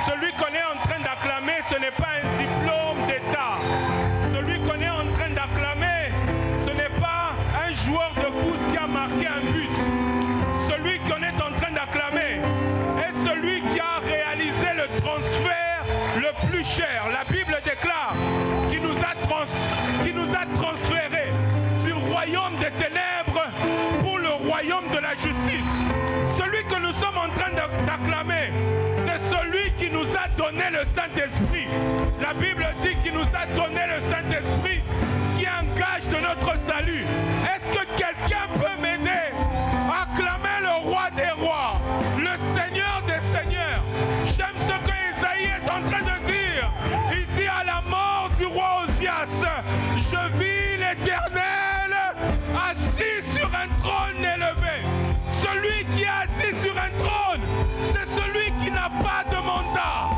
Celui qu'on est en train d'acclamer, ce n'est pas un diplôme d'État. Celui qu'on est en train d'acclamer, ce n'est pas un joueur de foot qui a marqué un but. Celui qu'on est en train d'acclamer est celui qui a réalisé le transfert le plus cher. La Bible déclare qu'il nous a transférés du royaume des ténèbres pour le royaume de la justice. Celui que nous sommes en train d'acclamer, c'est celui qui nous a donné le Saint-Esprit. La Bible dit qu'il nous a donné le Saint-Esprit qui est un gage de notre salut. Est-ce que quelqu'un peut m'aider à acclamer le roi des rois, le Seigneur des seigneurs? J'aime ce que Isaïe est en train de dire. Il dit à la mort du roi Osias, je vis l'Éternel assis sur un trône élevé. Celui qui est assis sur un trône, c'est celui qui n'a pas de mandat.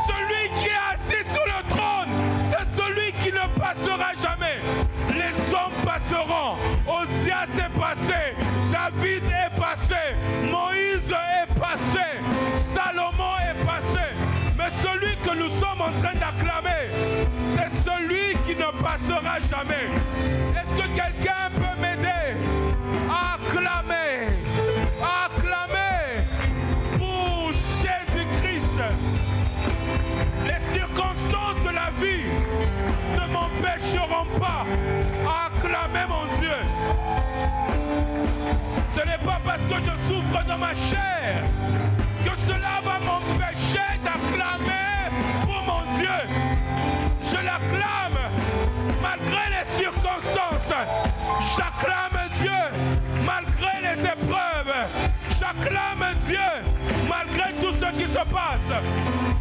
Celui qui est assis sur le trône, c'est celui qui ne passera jamais. Les hommes passeront. Osias est passé, David est passé, Moïse est passé, Salomon est passé. Mais celui que nous sommes en train d'acclamer, c'est celui qui ne passera jamais. Est-ce que quelqu'un peut m'aider à acclamer? Acclamer pour Jésus-Christ. Les circonstances de la vie ne m'empêcheront pas à acclamer mon Dieu. Ce n'est pas parce que je souffre de ma chair que cela va m'empêcher d'acclamer pour mon Dieu. Je l'acclame malgré les circonstances. J'acclame Dieu malgré les épreuves. J'acclame Dieu malgré tout ce qui se passe.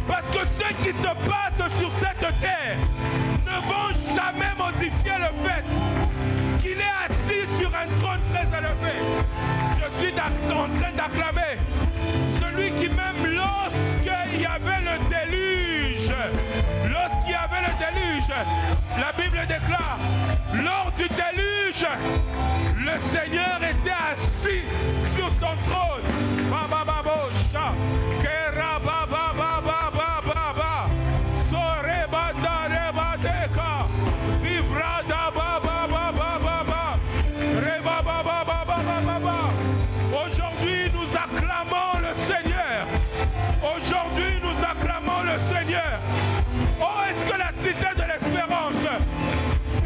Parce que ce qui se passe sur cette terre ne vont jamais modifier le fait qu'il est assis sur un trône très élevé. Je suis en train d'acclamer celui qui même lorsqu'il y avait le déluge, la Bible déclare, lors du déluge, le Seigneur était assis sur son trône. Aujourd'hui, nous acclamons le Seigneur. Aujourd'hui, nous acclamons le Seigneur. Oh, est-ce que la cité de l'espérance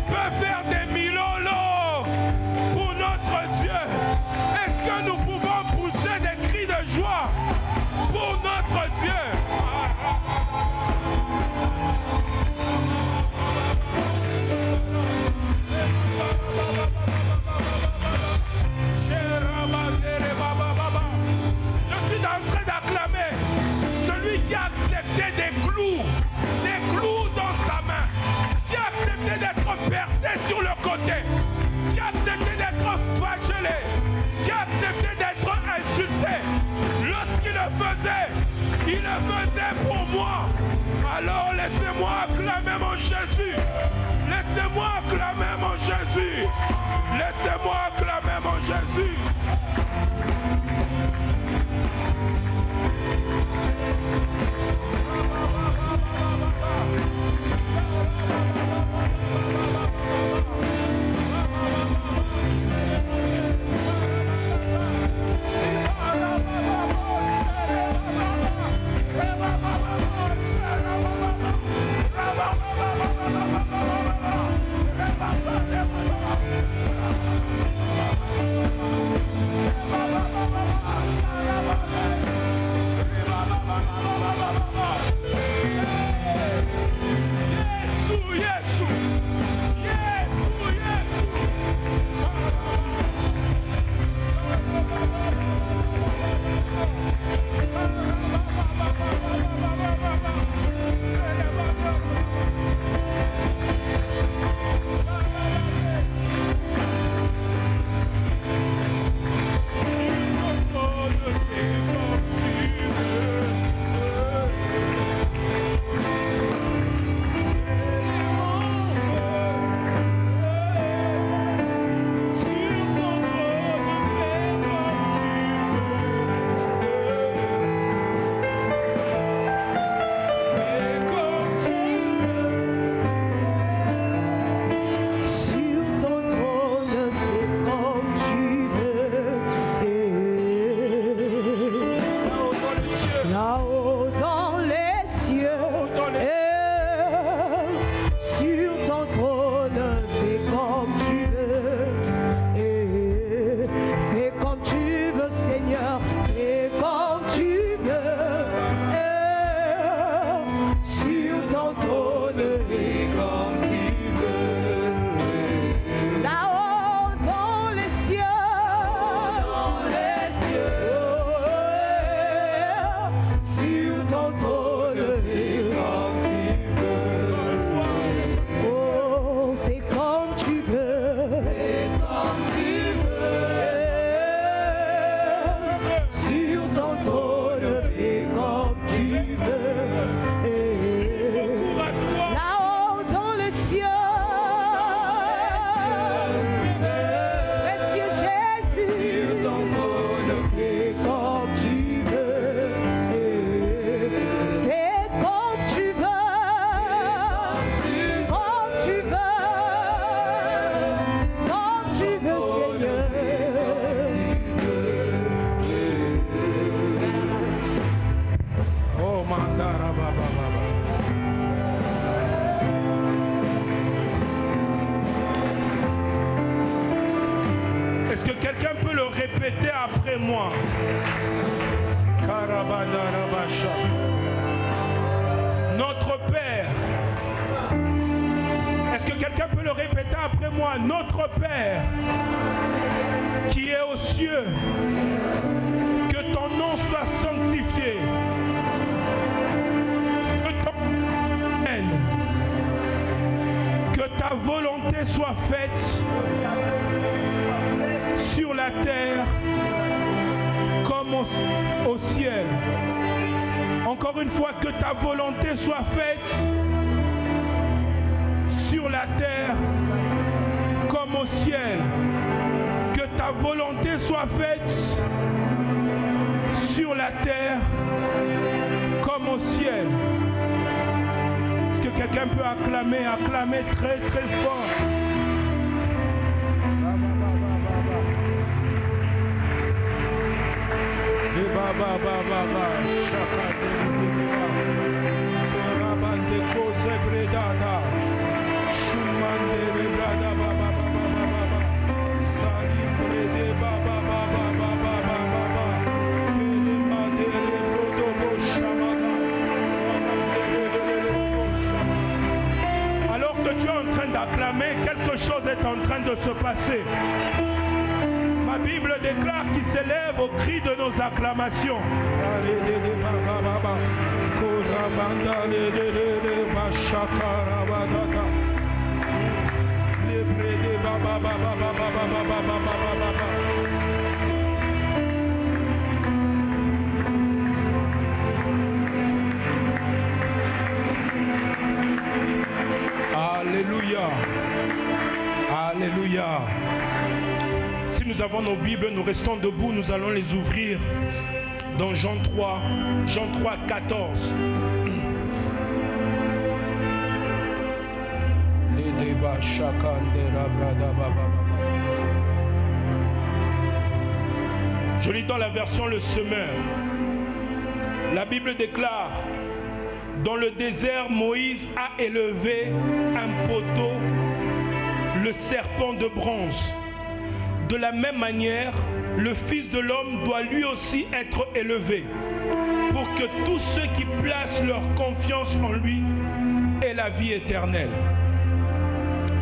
peut faire des milolos pour notre Dieu? Est-ce que nous pouvons pousser des cris de joie pour notre Dieu? Je suis en train d'acclamer celui qui a accepté des clous dans sa main, qui a accepté d'être percé sur le côté, qui a accepté d'être flagellé, qui a accepté d'être insulté. Lorsqu'il le faisait pour moi. Alors laissez-moi acclamer mon Jésus. Laissez-moi acclamer mon Jésus. Laissez-moi acclamer mon Jésus. Est-ce que quelqu'un peut le répéter après moi? Notre Père. Est-ce que quelqu'un peut le répéter après moi? Notre Père qui est aux cieux, que ton nom soit sanctifié, que ton nom vienne, que ta volonté soit faite sur la terre comme au ciel. Encore une fois, que ta volonté soit faite sur la terre comme au ciel. Que ta volonté soit faite sur la terre comme au ciel. Est-ce que quelqu'un peut acclamer très très fort? Alors que tu es en train d'acclamer, quelque chose est en train de se passer. Ma Bible déclare qu'il s'élève au cri de nos acclamations. Alléluia. Alléluia. Si nous avons nos Bibles, nous restons debout, nous allons les ouvrir dans Jean 3, 14. Je lis dans la version Le Semeur. La Bible déclare: dans le désert, Moïse a élevé un poteau, le serpent de bronze. De la même manière, le Fils de l'homme doit lui aussi être élevé, pour que tous ceux qui placent leur confiance en lui aient la vie éternelle.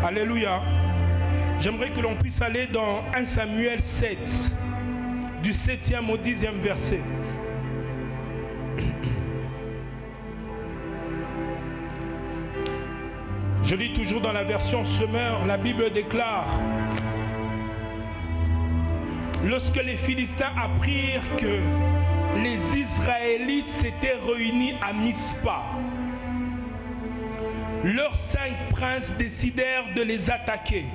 Alléluia. J'aimerais que l'on puisse aller dans 1 Samuel 7, du 7e au 10e verset. Je lis toujours dans la version Semeur. La Bible déclare: lorsque les Philistins apprirent que les Israélites s'étaient réunis à Mispa, leurs 5 princes décidèrent de les attaquer.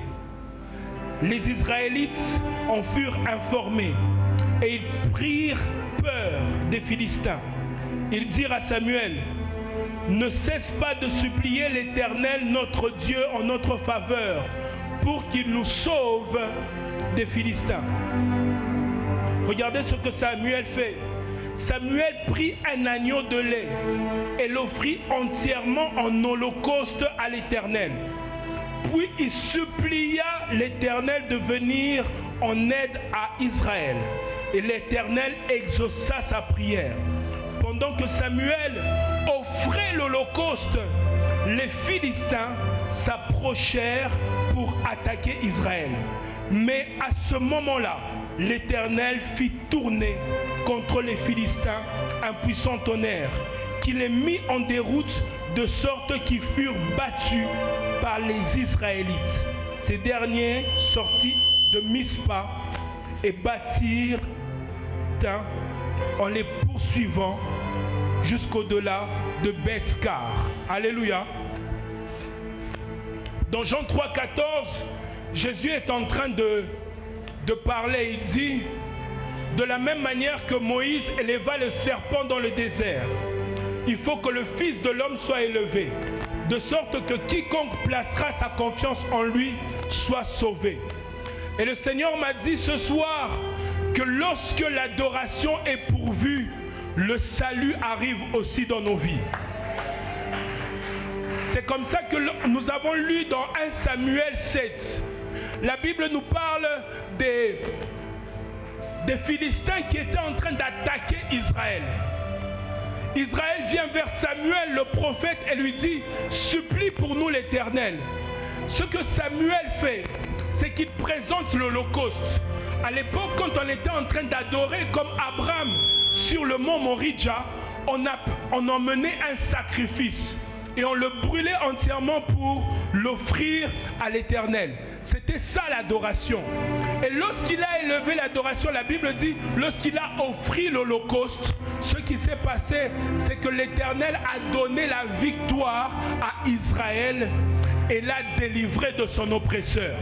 Les Israélites en furent informés et ils prirent peur des Philistins. Ils dirent à Samuel: ne cesse pas de supplier l'Éternel notre Dieu en notre faveur pour qu'il nous sauve des Philistins. Regardez ce que Samuel fait. Samuel prit un agneau de lait et l'offrit entièrement en holocauste à l'Éternel. Puis il supplia l'Éternel de venir en aide à Israël. Et l'Éternel exauça sa prière. Pendant que Samuel offrait l'holocauste, les Philistins s'approchèrent pour attaquer Israël. Mais à ce moment-là, l'Éternel fit tourner contre les Philistins un puissant tonnerre qui les mit en déroute de sorte qu'ils furent battus par les Israélites. Ces derniers sortirent de Mispa et battirent en les poursuivant jusqu'au-delà de Beth-Skar. Alléluia. Dans Jean 3, 14, Jésus est en train de parler. Il dit, de la même manière que Moïse éleva le serpent dans le désert, il faut que le Fils de l'homme soit élevé, de sorte que quiconque placera sa confiance en lui soit sauvé. Et le Seigneur m'a dit ce soir que lorsque l'adoration est pourvue, le salut arrive aussi dans nos vies. C'est comme ça que nous avons lu dans 1 Samuel 7. La Bible nous parle des Philistins qui étaient en train d'attaquer Israël. Israël vient vers Samuel, le prophète, et lui dit, supplie pour nous l'Éternel. Ce que Samuel fait, c'est qu'il présente l'Holocauste. À l'époque, quand on était en train d'adorer comme Abraham sur le mont Moridja, on emmenait un sacrifice et on le brûlait entièrement pour l'offrir à l'Éternel. C'était ça l'adoration. Et lorsqu'il a élevé l'adoration, la Bible dit, lorsqu'il a offert l'Holocauste, ce qui s'est passé, c'est que l'Éternel a donné la victoire à Israël et l'a délivré de son oppresseur.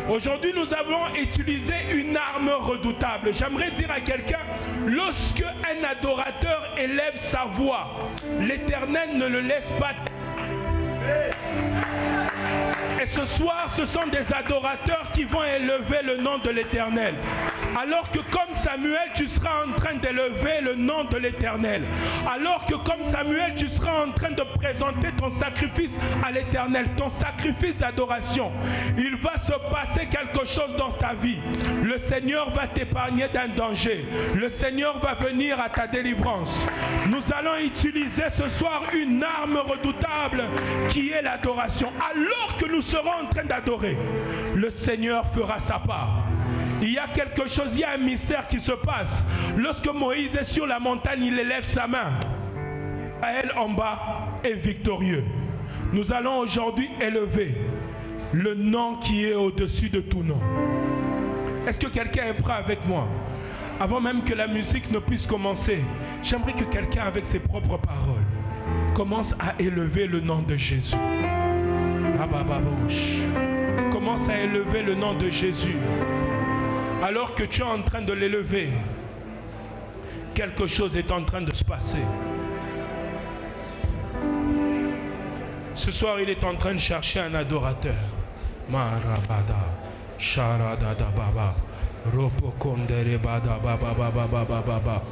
Aujourd'hui, nous avons utilisé une arme redoutable. J'aimerais dire à quelqu'un, lorsque un adorateur élève sa voix, l'Éternel ne le laisse pas. Et ce soir, ce sont des adorateurs qui vont élever le nom de l'Éternel. Alors que comme Samuel, tu seras en train d'élever le nom de l'Éternel. Alors que comme Samuel, tu seras en train de présenter ton sacrifice à l'Éternel, ton sacrifice d'adoration. Il va se passer quelque chose dans ta vie. Le Seigneur va t'épargner d'un danger. Le Seigneur va venir à ta délivrance. Nous allons utiliser ce soir une arme redoutable qui est l'adoration. Alors que nous serons en train d'adorer, le Seigneur fera sa part. Il y a quelque chose, il y a un mystère qui se passe. Lorsque Moïse est sur la montagne, il élève sa main. Israël en bas est victorieux. Nous allons aujourd'hui élever le nom qui est au-dessus de tout nom. Est-ce que quelqu'un est prêt avec moi? Avant même que la musique ne puisse commencer, j'aimerais que quelqu'un avec ses propres paroles commence à élever le nom de Jésus. Commence à élever le nom de Jésus. Alors que tu es en train de l'élever, quelque chose est en train de se passer. Ce soir, il est en train de chercher un adorateur. Marabada, Sharadada Baba, Ropokondere Bada Baba Baba Baba Baba.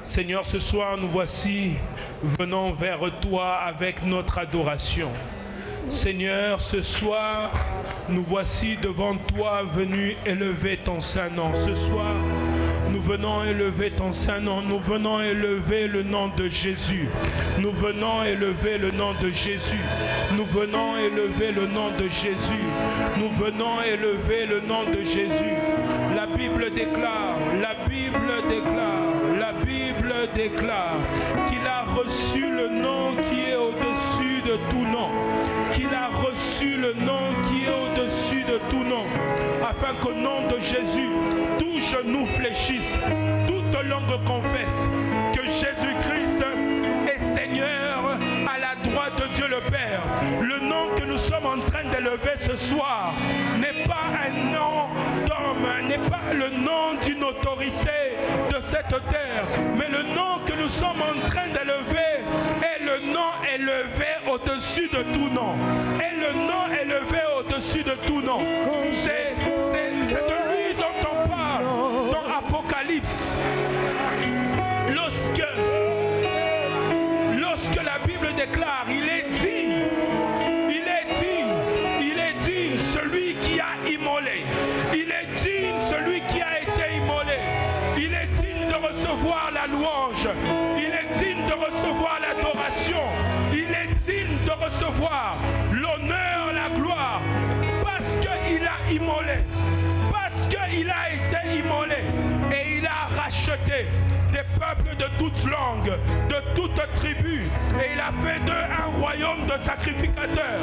Seigneur, ce soir, nous voici, venons vers toi avec notre adoration. Seigneur, ce soir, nous voici devant toi venus élever ton saint nom. Ce soir, nous venons élever ton saint nom. Nous venons élever le nom de Jésus. Nous venons élever le nom de Jésus. Nous venons élever le nom de Jésus. Nous venons élever le nom de Jésus. La Bible déclare, qu'il a reçu le nom qui est au-dessus de tout nom. Qu'il a reçu le nom qui est au-dessus de tout nom, afin qu'au nom de Jésus, tout genou fléchisse, toute langue confesse que Jésus-Christ est Seigneur à la droite de Dieu le Père. Le nom que nous sommes en train d'élever ce soir n'est pas un nom d'homme, n'est pas le nom d'une autorité de cette terre, mais le nom que nous sommes en train d'élever est le nom élevé au-dessus de tout nom. Et le nom élevé au-dessus de tout nom. C'est de lui dont on parle dans Apocalypse. Lorsque la Bible déclare, il est digne, celui qui a immolé. Il est digne, celui qui a été immolé. Il est digne de recevoir la louange. Il est digne de recevoir l'adoration. Il est digne de recevoir l'honneur, la gloire, parce qu'il a immolé, parce qu'il a été immolé, et il a racheté des peuples de toutes langues, de toutes tribus, et il a fait d'eux un royaume de sacrificateurs.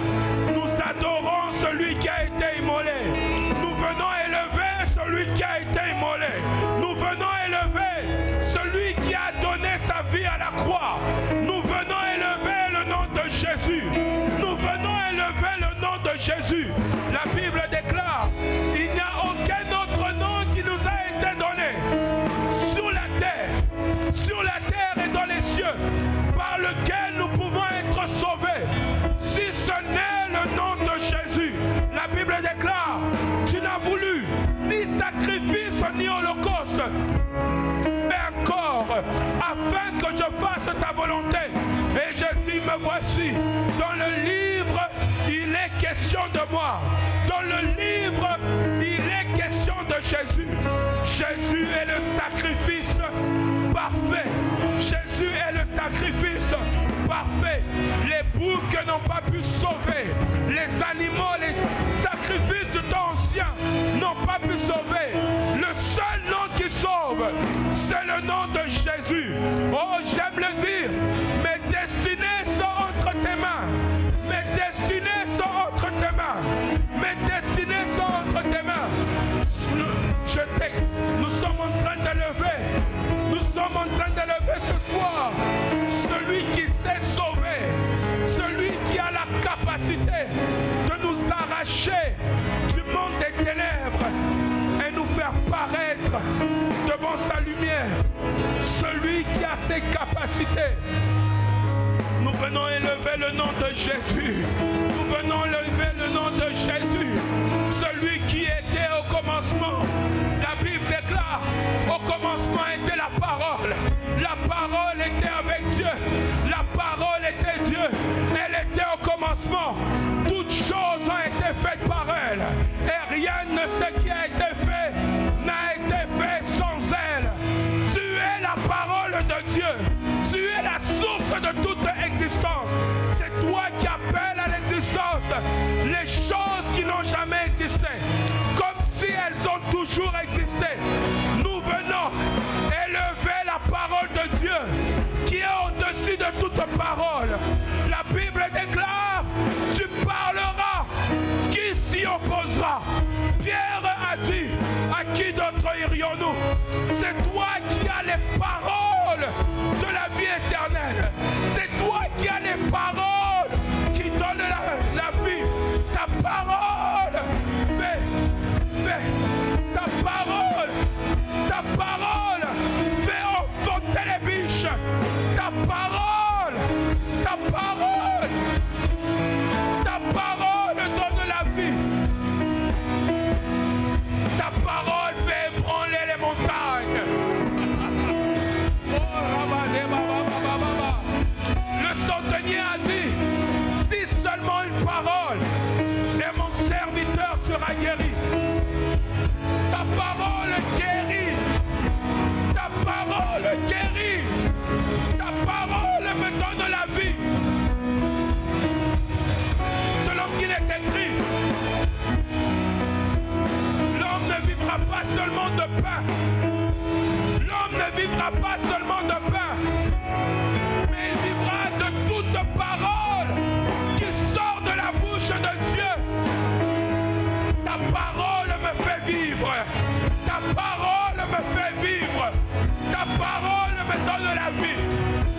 Nous adorons celui qui a été immolé. Nous venons élever celui qui a été immolé. Nous venons élever celui qui a donné sa vie à la croix. Nous venons élever le nom de Jésus. Nous venons élever le nom de Jésus. La Bible déclare, il n'y a aucun autre nom qui nous a été donné sur la terre et dans les cieux, par lequel nous pouvons être sauvés, si ce n'est le nom de Jésus. La Bible déclare, tu n'as voulu ni sacrifice ni holocauste, mais encore, afin que je fasse ta volonté. Et je dis, me voici, dans le livre, il est question de moi. Dans le livre, il est question de Jésus. Jésus est le sacrifice parfait. Jésus est le sacrifice parfait. Les boucs n'ont pas pu sauver. Les animaux, les sacrifices du temps ancien n'ont pas pu sauver. Le seul nom qui sauve, c'est le nom de Jésus. Oh, j'aime le dire. Mes destinées sont entre tes mains. Mes destinées sont entre tes mains. Mes destinées sont entre tes mains. Nous sommes en train de lever. Nous sommes en train de lever ce soir celui qui sait sauver, celui qui a la capacité de nous arracher du monde des ténèbres et nous faire paraître devant sa lumière, celui qui a ses capacités. Nous venons élever le nom de Jésus. Nous venons élever le nom de Jésus. Celui qui était au commencement. La Bible déclare, au commencement était la parole. La parole était avec Dieu. La parole était Dieu. Elle était au commencement. Toutes choses ont été faites par elle. Et rien de ce qui a été fait n'a été fait sans elle. Tu es la parole de Dieu. Tu es la source de toute existence. C'est toi qui appelles à l'existence les choses qui n'ont jamais existé, comme si elles ont toujours existé. Nous venons élever la parole de Dieu qui est au-dessus de toute parole. La Bible déclare, tu parleras, qui s'y opposera? Pierre a dit, à qui d'autre irions-nous? C'est toi qui as les paroles de la vie éternelle. C'est toi qui as les paroles qui donnent la vie. Ta parole, ta parole fait enfanter les biches. Ta parole donne la vie. Ta parole fait ébranler les montagnes. Le centenier a dit, dis seulement une parole et mon serviteur sera guéri. Ta parole guérit. Ta parole guérit. Ta parole me donne la vie. Selon qu'il est écrit, l'homme ne vivra pas seulement de pain. L'homme ne vivra pas seulement de pain, mais il vivra de toute parole qui sort de la bouche de Dieu. Ta parole me fait vivre. Ta parole me fait vivre. Ta parole me donne la vie.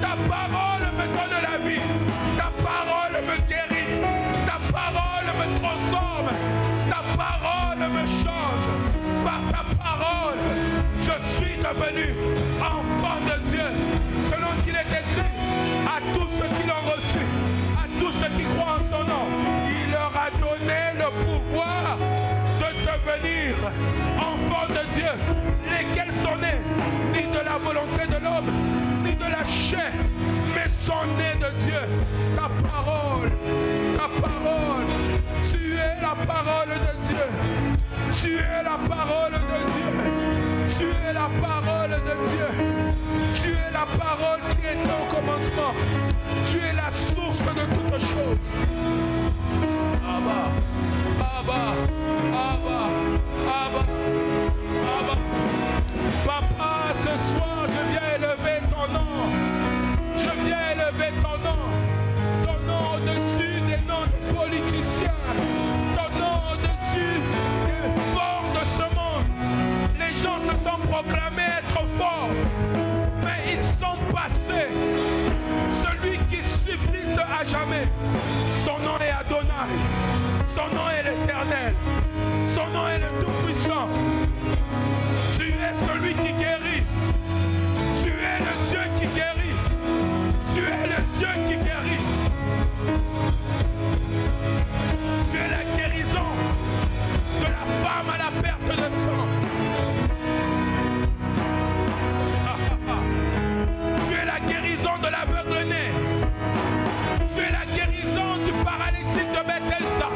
Ta parole me donne la vie. Ta parole me guérit. Ta parole me transforme. Ta parole me change. Par ta parole, je suis devenu enfant de Dieu. Selon qu'il est écrit, à tous ceux qui l'ont reçu, à tous ceux qui croient en son nom, il leur a donné le pouvoir de devenir enfants de Dieu, lesquels sont nés ni de la volonté de l'homme, ni de la chair, mais sont nés de Dieu. Ta parole, tu es la parole de Dieu. Tu es la parole de Dieu. Tu es la parole de Dieu. Tu es la parole qui est au commencement. Tu es la source de toutes choses. Abba, Abba, Abba, Abba, Abba. Papa, ce soir, je viens élever ton nom. Je viens élever ton nom. Ton nom au-dessus des noms de politiciens. Ton nom au-dessus des forts de ce monde. Les gens se sont proclamés être forts, mais ils sont pas Yahvé. Son nom est Adonai. Son nom est l'Éternel. Son nom est le Tout-Puissant. Tu es celui qui guérit. Tu es le Dieu qui guérit. Tu es le Dieu qui guérit. Tu es la guérison de la femme à la perte de sang. Tu es la guérison de l'aveugle-né. Tu es la guérison du paralytique de Bethesda.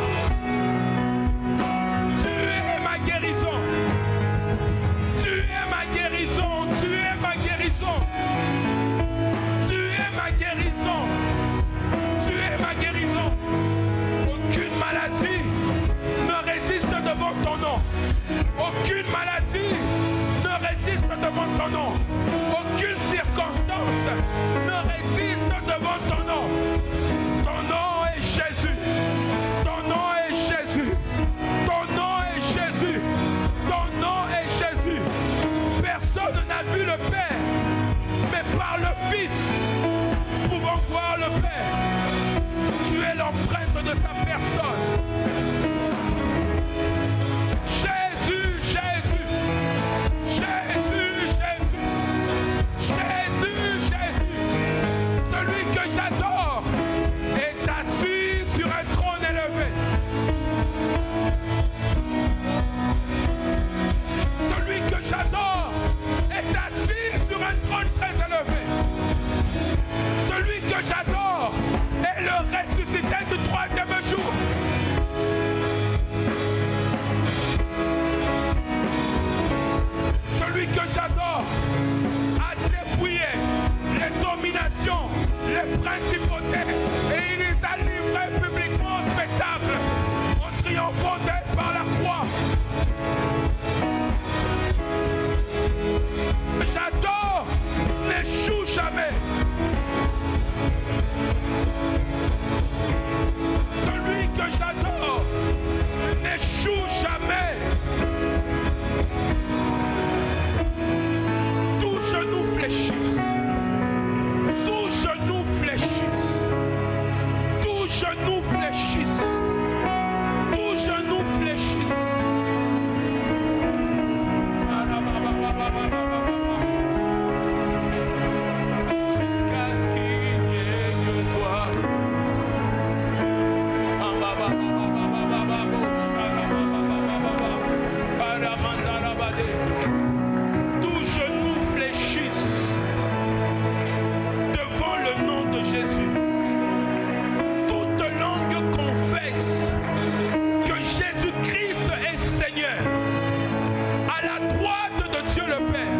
Tu es ma guérison. Tu es ma guérison. Tu es ma guérison. Tu es ma guérison. Tu es ma guérison. Aucune maladie ne résiste devant ton nom. Aucune maladie ne résiste devant ton nom. Aucune circonstance ne résiste devant ton nom. Ton nom est Jésus. Ton nom est Jésus. Ton nom est Jésus. Ton nom est Jésus. Personne n'a vu le Père, mais par le Fils, nous pouvons voir le Père. Tu es l'empreinte de sa personne. Jésus, Jésus. Jésus, Jésus. Jésus, Jésus. Celui que j'adore est assis sur un trône élevé. Celui que j'adore est assis sur un trône très élevé. Celui que j'adore est le ressuscité du troisième jour. Celui que j'adore a dépouillé les dominations, les principautés, et il les a livrés publiquement au spectacle, en triomphant d'elle par la croix. J'adore n'échoue jamais. Celui que j'adore n'échoue jamais. Tout genou fléchisse. Tout genou fléchisse. Tout genou fléchisse. Tout genou fléchisse. Jusqu'à ce qu'il n'y ait que toi. Tout genou fléchisse devant le nom de Jésus. Toute langue confesse que Jésus-Christ est Seigneur, à la droite de Dieu le Père.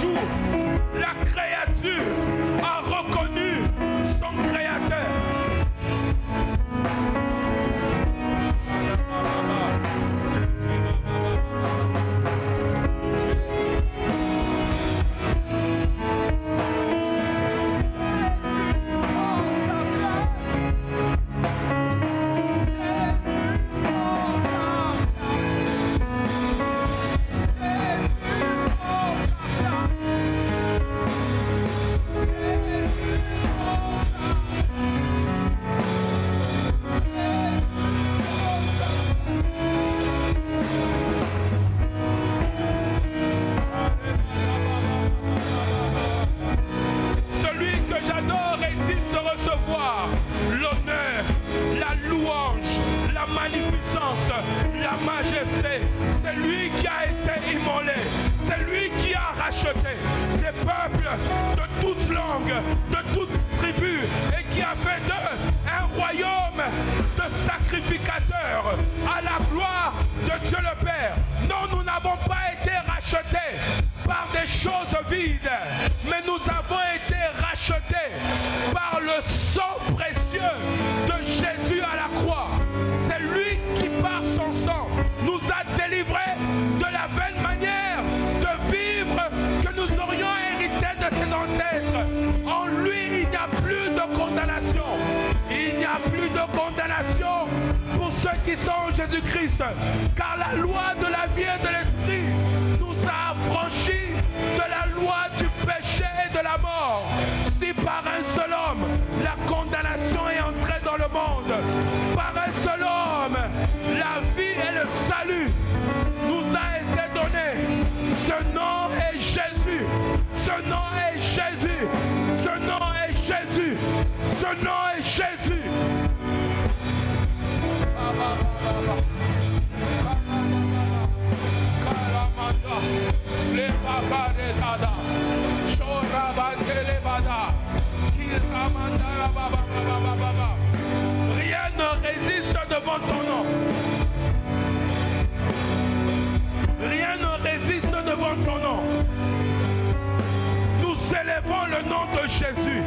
jour, la créature a reconnu son Créateur. À la gloire de Dieu le Père. Non, nous n'avons pas été rachetés par des choses vides, mais nous avons été rachetés par le sang précieux de Jésus à la croix. C'est lui qui, par son sang, nous a délivrés de la vaine manière de vivre que nous aurions hérité de ses ancêtres. En lui, il n'y a plus de condamnation. Il n'y a plus de condamnation pour ceux qui sont en Jésus-Christ, car la loi de la vie et de l'esprit nous a affranchis de la loi du péché et de la mort. Si par un seul homme la condamnation est entrée dans le monde, par un seul homme la vie et le salut nous a été donné. Ce nom est Jésus. Ce nom est Jésus. Ce nom est Jésus. Ce nom est Jésus. Rien ne résiste devant ton nom. Rien ne résiste devant ton nom. Nous célébrons le nom de Jésus.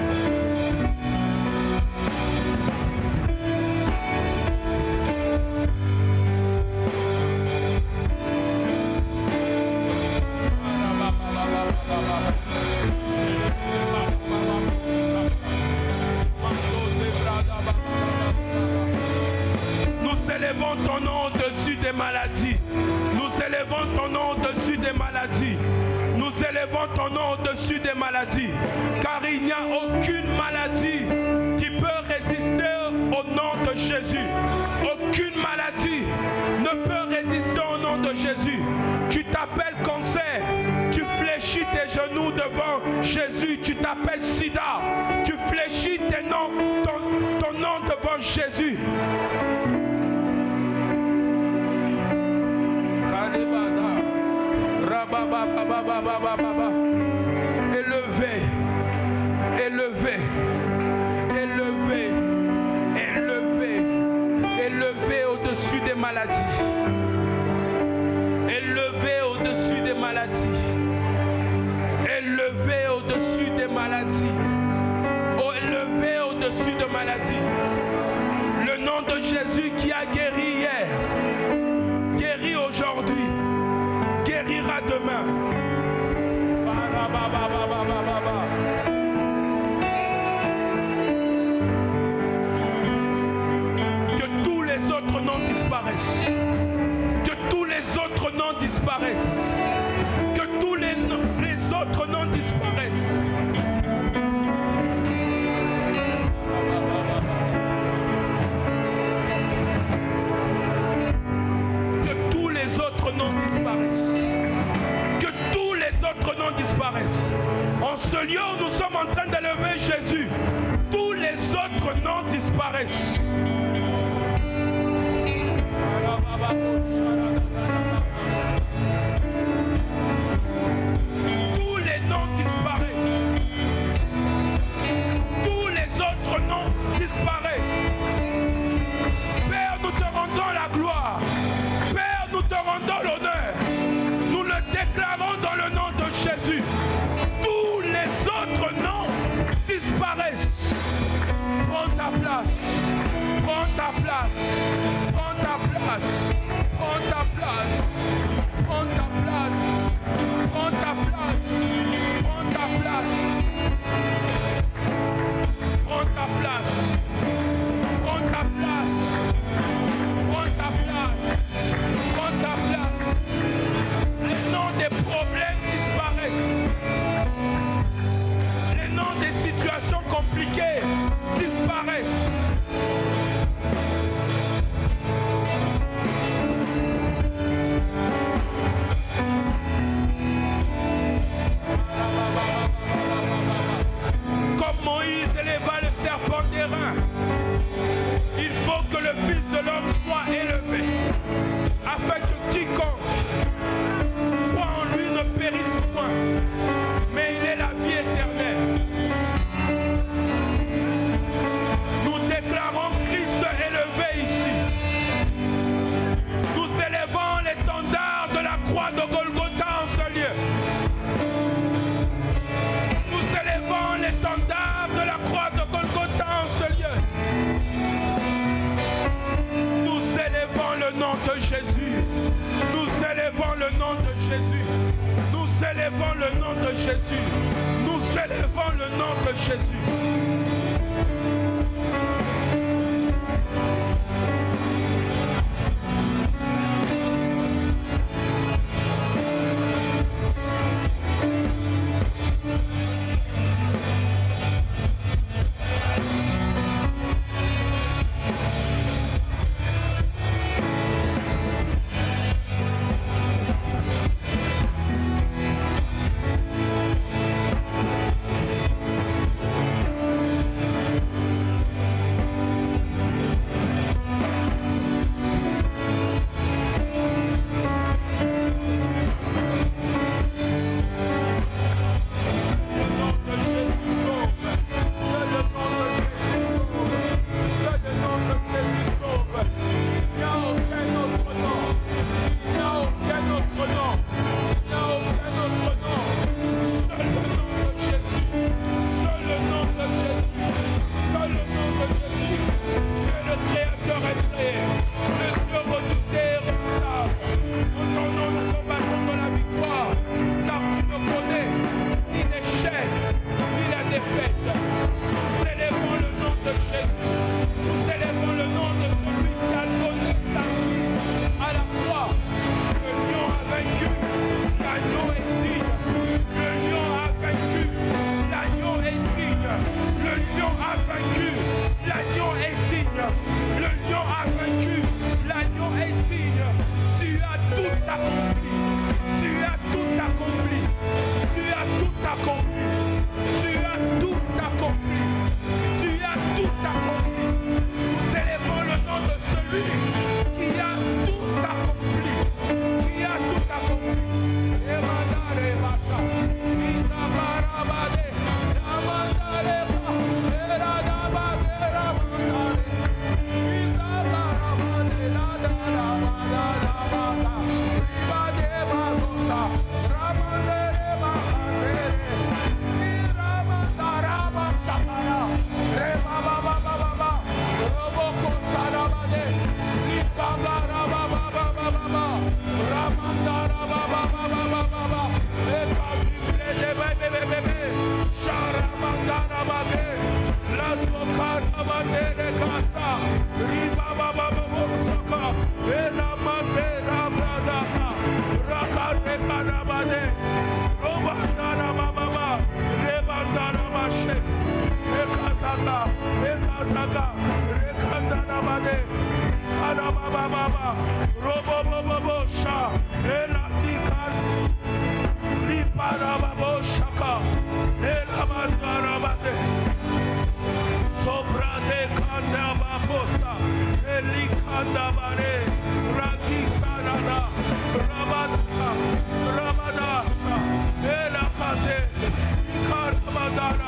Nous élevons ton nom au-dessus des maladies. Nous élevons ton nom au-dessus des maladies. Nous élevons ton nom au-dessus des maladies. Car il n'y a aucune maladie qui peut résister au nom de Jésus. Aucune maladie ne peut résister au nom de Jésus. Tu t'appelles cancer, tu fléchis tes genoux devant Jésus. Tu t'appelles sida, tu fléchis ton nom devant Jésus. Élevé, élevé, élevé, élevé, élevé au-dessus des maladies. Élevé au-dessus des maladies. Élevé au-dessus des maladies. Oh, élevé au-dessus des maladies. Le nom de Jésus qui a guéri hier, guéri aujourd'hui, guérira demain. Que tous les autres noms disparaissent. Que tous les autres noms disparaissent. Que tous les autres noms disparaissent. Que tous les autres noms disparaissent. Que tous les autres noms disparaissent. En ce lieu où nous sommes en train d'élever Jésus, tous les autres noms disparaissent. Tous les noms disparaissent. Tous les autres noms disparaissent. Père, nous te rendons la gloire. Père, nous te rendons l'honneur. Nous le déclarons dans le nom de Jésus. ta place. Prends ta place. Prends ta place. Prends ta place. Prends ta place. Prends ta place. Prends ta place. Prends ta place. Prends ta place. Prends ta place. Prends ta place. Les noms des problèmes disparaissent. Les noms des situations compliquées disparaissent. Comme Moïse éleva le serpent d'airain, il faut que le Fils de l'homme soit élevé, afin que quiconque croit en lui ne périsse point, mais il est la vie éternelle. Nous déclarons Christ élevé ici. Nous élevons l'étendard de la croix de Golgotha en ce lieu. Nous élevons l'étendard de la croix de Golgotha en ce lieu. Nous élevons le nom de Jésus. Nous élevons le nom de Jésus. Nous élevons le nom de Jésus. Nous élevons le nom de Jésus. Rabada,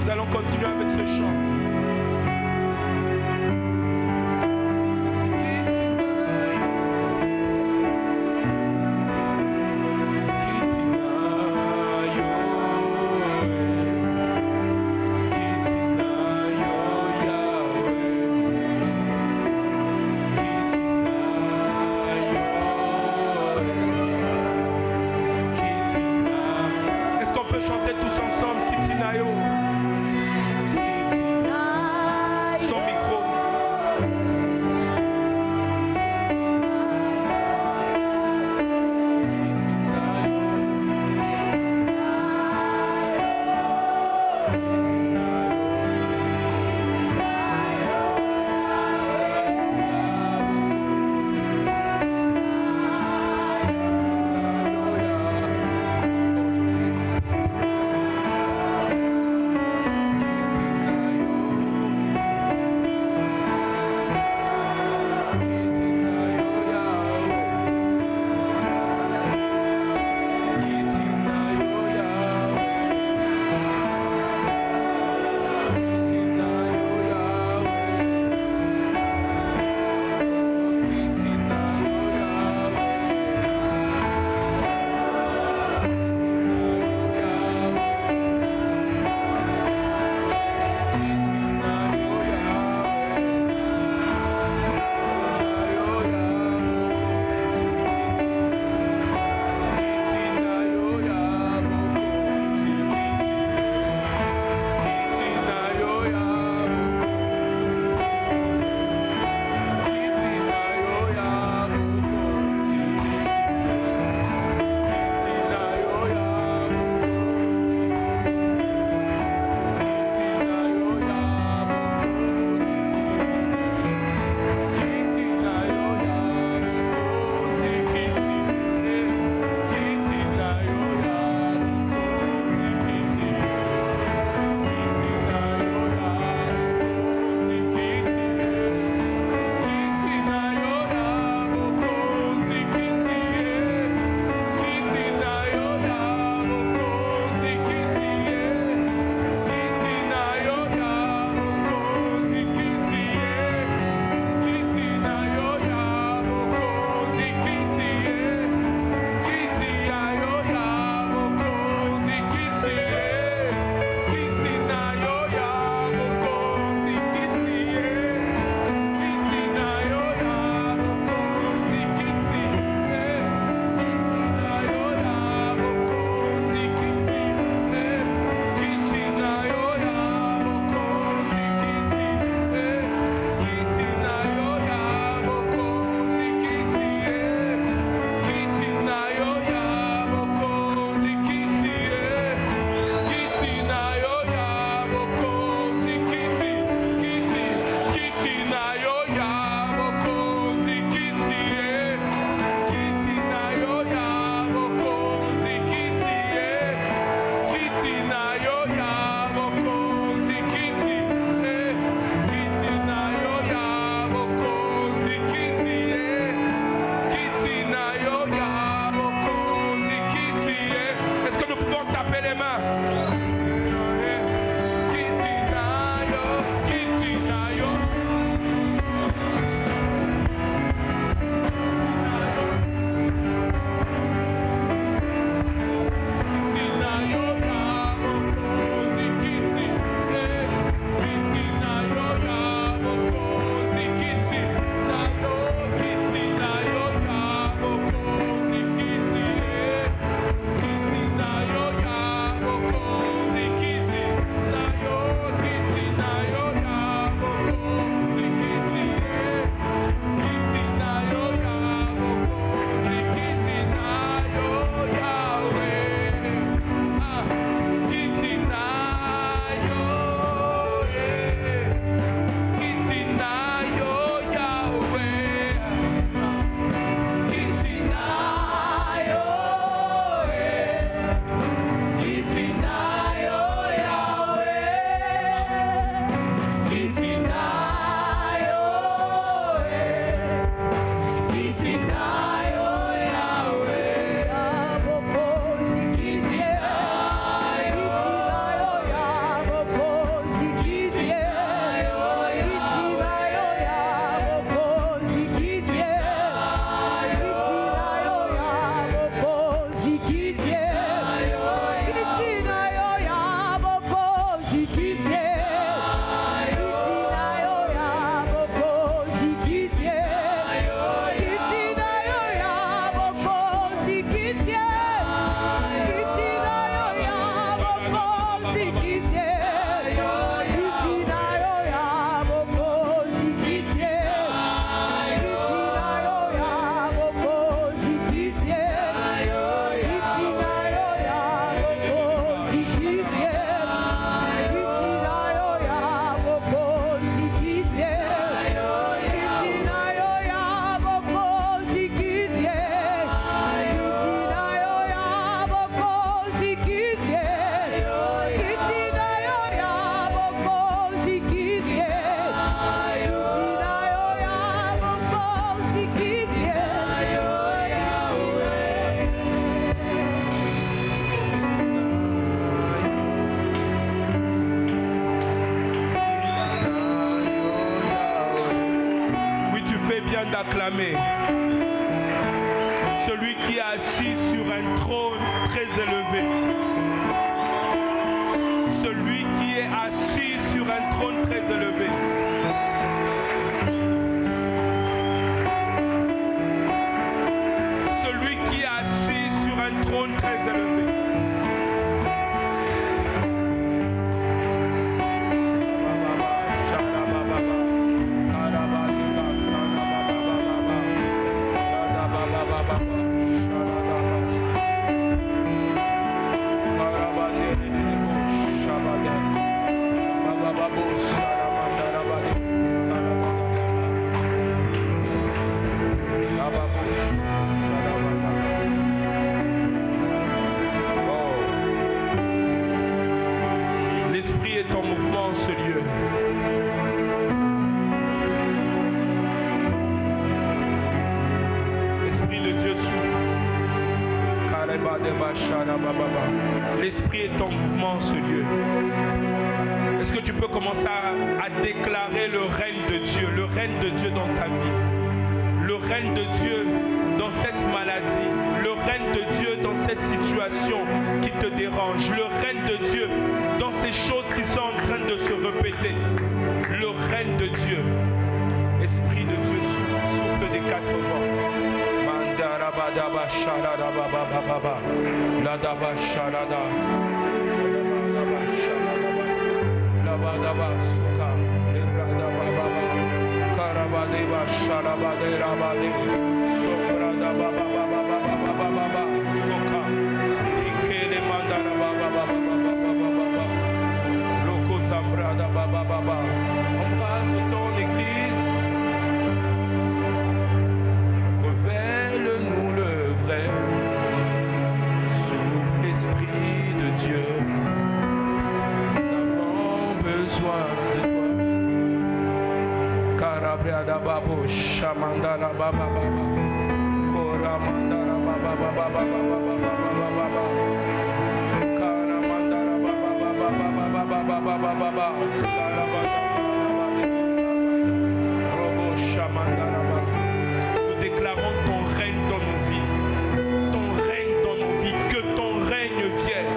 Nous allons continuer avec ce chant. Est-ce qu'on peut chanter tous ensemble Kitinayo? Kitinayo. d'acclamer celui qui est assis sur un trône très élevé. Celui qui est assis sur un trône très élevé. Celui qui est assis sur un trône très élevé. L'Esprit est en mouvement en ce lieu. L'Esprit de Dieu souffle. L'Esprit est en mouvement en ce lieu. Est-ce que tu peux commencer à déclarer le règne de Dieu, le règne de Dieu dans ta vie, le règne de Dieu dans cette maladie, le règne de Dieu dans cette situation qui te dérange, le règne de Dieu dans ces choses qui sont en train de se répéter, le règne de Dieu. Esprit de Dieu souffle, souffle des quatre vents. Mandarabadaba sharada baba baba ladaba sharada ladaba sharada labadaba suka lebrada baba karabadeba sharabade rabade sobrada baba baba baba baba suka ikele mandara baba baba baba loko zambrada baba baba. Embrasse ton église. Révèle-nous le vrai. Souffle l'Esprit de Dieu. Nous avons besoin de toi. Karabriada babo shamandara baba baba. Koramandara baba baba baba baba baba. Karamandara baba baba baba baba baba baba. Sarabada robo shamandara baba. Nous déclarons ton règne dans nos vies. Ton règne dans nos vies. Que ton règne vienne.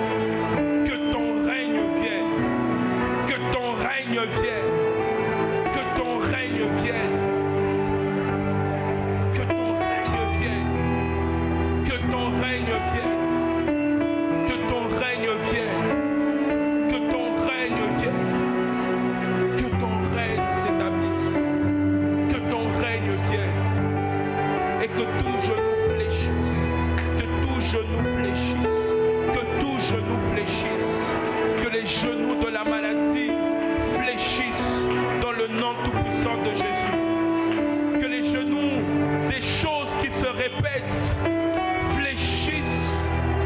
Que ton règne vienne. Que ton règne vienne. Que ton règne vienne. Que ton règne vienne. Que ton règne vienne. Que ton règne vienne. Que ton règne vienne. Que ton règne s'établisse. Que ton règne vienne. Et que tout genou fléchisse, que tout genou fléchisse, que tout genou fléchisse, que les genoux de la maladie fléchissent dans le nom tout-puissant de Jésus. Que les genoux des choses qui se répètent fléchissent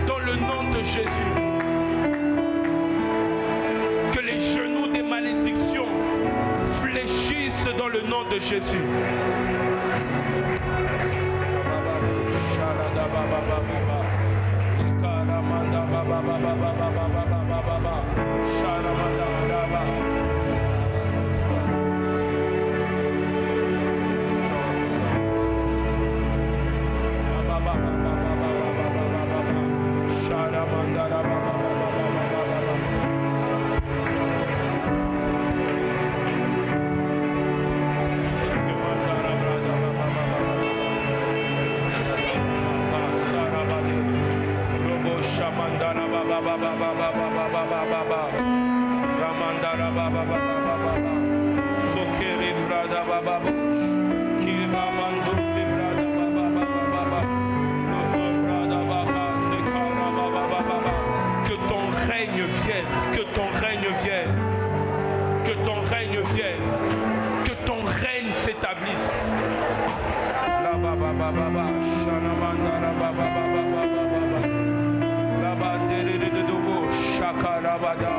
dans le nom de Jésus. Que les genoux des malédictions fléchissent dans le nom de Jésus. Ramandara baba baba baba baba baba Ramandara baba baba baba Sokeri brada baba Kiramando brada baba baba brada baba Sekara baba baba. Que ton règne vienne, que ton règne vienne, que ton règne vienne, que ton règne s'établisse. La baba baba Shanamandara baba baba baba La bandere de dobo Shakarabada.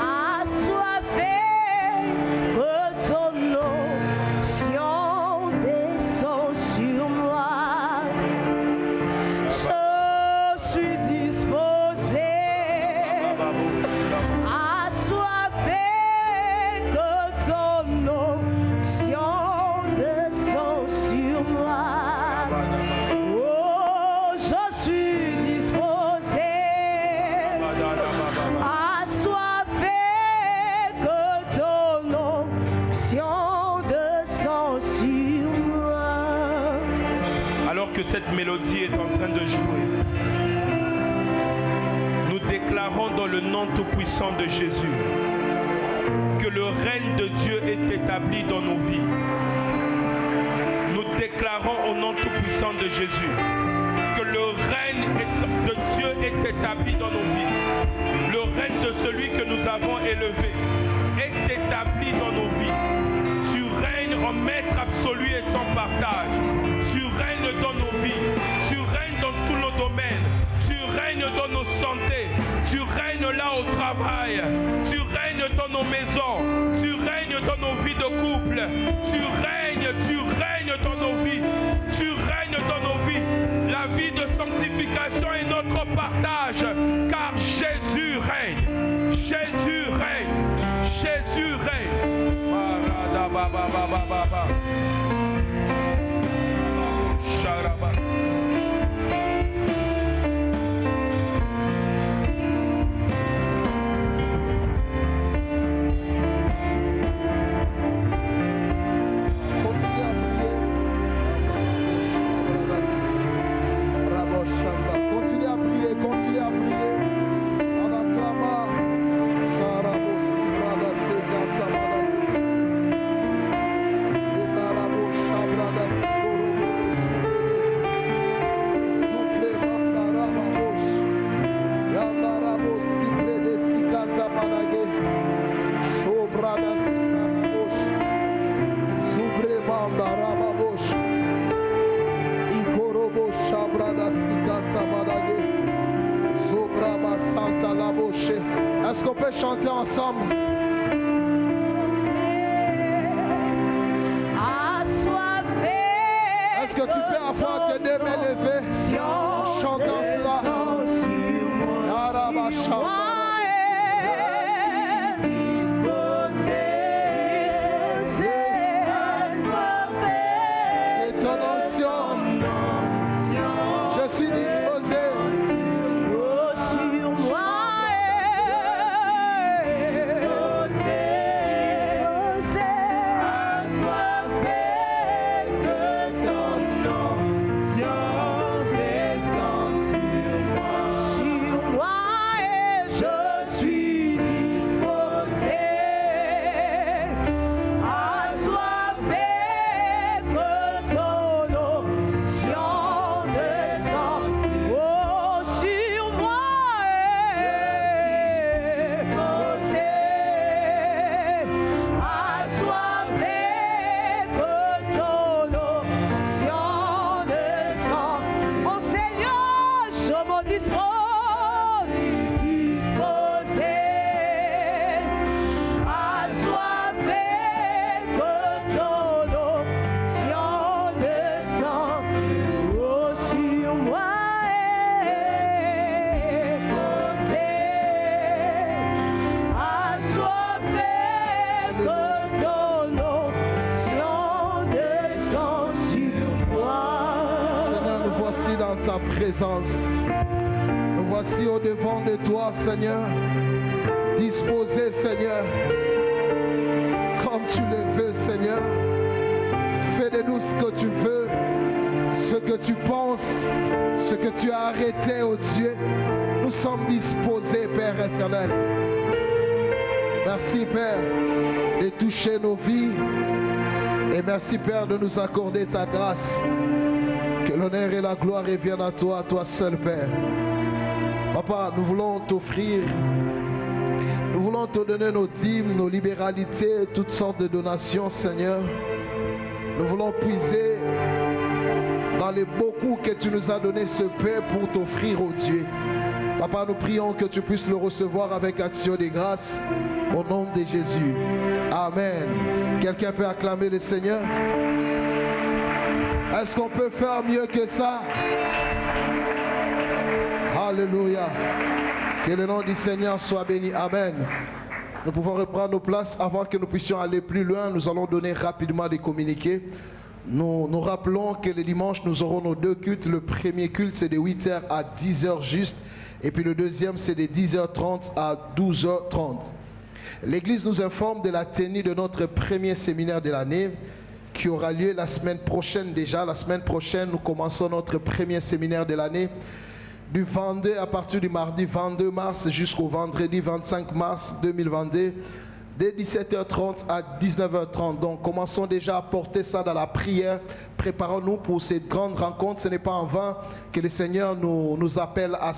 Assoiffé que ton onction descend sur moi. cette mélodie est en train de jouer, nous déclarons dans le nom tout-puissant de Jésus que le règne de Dieu est établi dans nos vies. Nous déclarons au nom tout-puissant de Jésus que le règne de Dieu est établi dans nos vies. Le règne de celui que nous avons élevé est établi dans nos vies. Tu règnes en maître absolu et sans partage. Tu règnes dans nos vies. Tu règnes dans tous nos domaines. Tu règnes dans nos santé. Tu règnes là au travail. Tu règnes dans nos maisons. Tu règnes dans nos vies de couple. Tu règnes dans nos vies. Tu règnes dans nos vies. La vie de sanctification est notre partage, car Jésus règne. Jésus règne. Jésus règne. Continuez à prier en acclamant. Est-ce qu'on peut chanter ensemble? Est-ce que tu peux avoir tes deux mains levées en chantant cela? Et ton onction, je suis disposé. Présence. Nous voici au devant de toi, Seigneur, disposé, Seigneur, comme tu le veux, Seigneur. Fais de nous ce que tu veux, ce que tu penses, ce que tu as arrêté, oh Dieu. Nous sommes disposés, Père éternel. Merci, Père, de toucher nos vies. Et merci, Père, de nous accorder ta grâce. Que l'honneur et la gloire reviennent à toi seul, Père. Papa, nous voulons t'offrir, nous voulons te donner nos dîmes, nos libéralités, toutes sortes de donations, Seigneur. Nous voulons puiser dans les beaucoup que tu nous as donné ce Père pour t'offrir, oh Dieu. Papa, nous prions que tu puisses le recevoir avec action de grâce au nom de Jésus. Amen. Quelqu'un peut acclamer le Seigneur? Est-ce qu'on peut faire mieux que ça? Alléluia. Que le nom du Seigneur soit béni. Amen. Nous pouvons reprendre nos places. Avant que nous puissions aller plus loin, nous allons donner rapidement des communiqués. Nous rappelons que le dimanche, nous aurons nos deux cultes. Le premier culte, c'est de 8h à 10h juste. Et puis le deuxième, c'est de 10h30 à 12h30. L'Église nous informe de la tenue de notre premier séminaire de l'année, qui aura lieu la semaine prochaine déjà. La semaine prochaine, nous commençons notre premier séminaire de l'année. Du 22 à partir du mardi 22 mars jusqu'au vendredi 25 mars 2022. Dès 17h30 à 19h30. Donc, commençons déjà à porter ça dans la prière. Préparons-nous pour cette grande rencontre. Ce n'est pas en vain que le Seigneur nous appelle à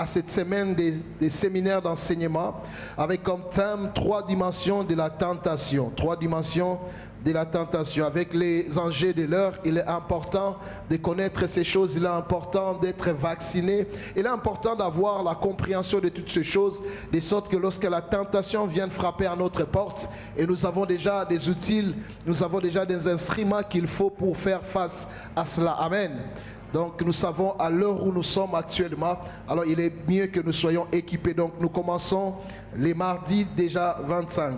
cette semaine des séminaires d'enseignement avec comme thème 3 dimensions de la tentation. 3 dimensions de la tentation. Avec les enjeux de l'heure, il est important de connaître ces choses, il est important d'être vacciné, il est important d'avoir la compréhension de toutes ces choses, de sorte que lorsque la tentation vient frapper à notre porte, et nous avons déjà des outils, nous avons déjà des instruments qu'il faut pour faire face à cela. Amen. Donc nous savons à l'heure où nous sommes actuellement, alors il est mieux que nous soyons équipés. Donc nous commençons les mardis déjà 25.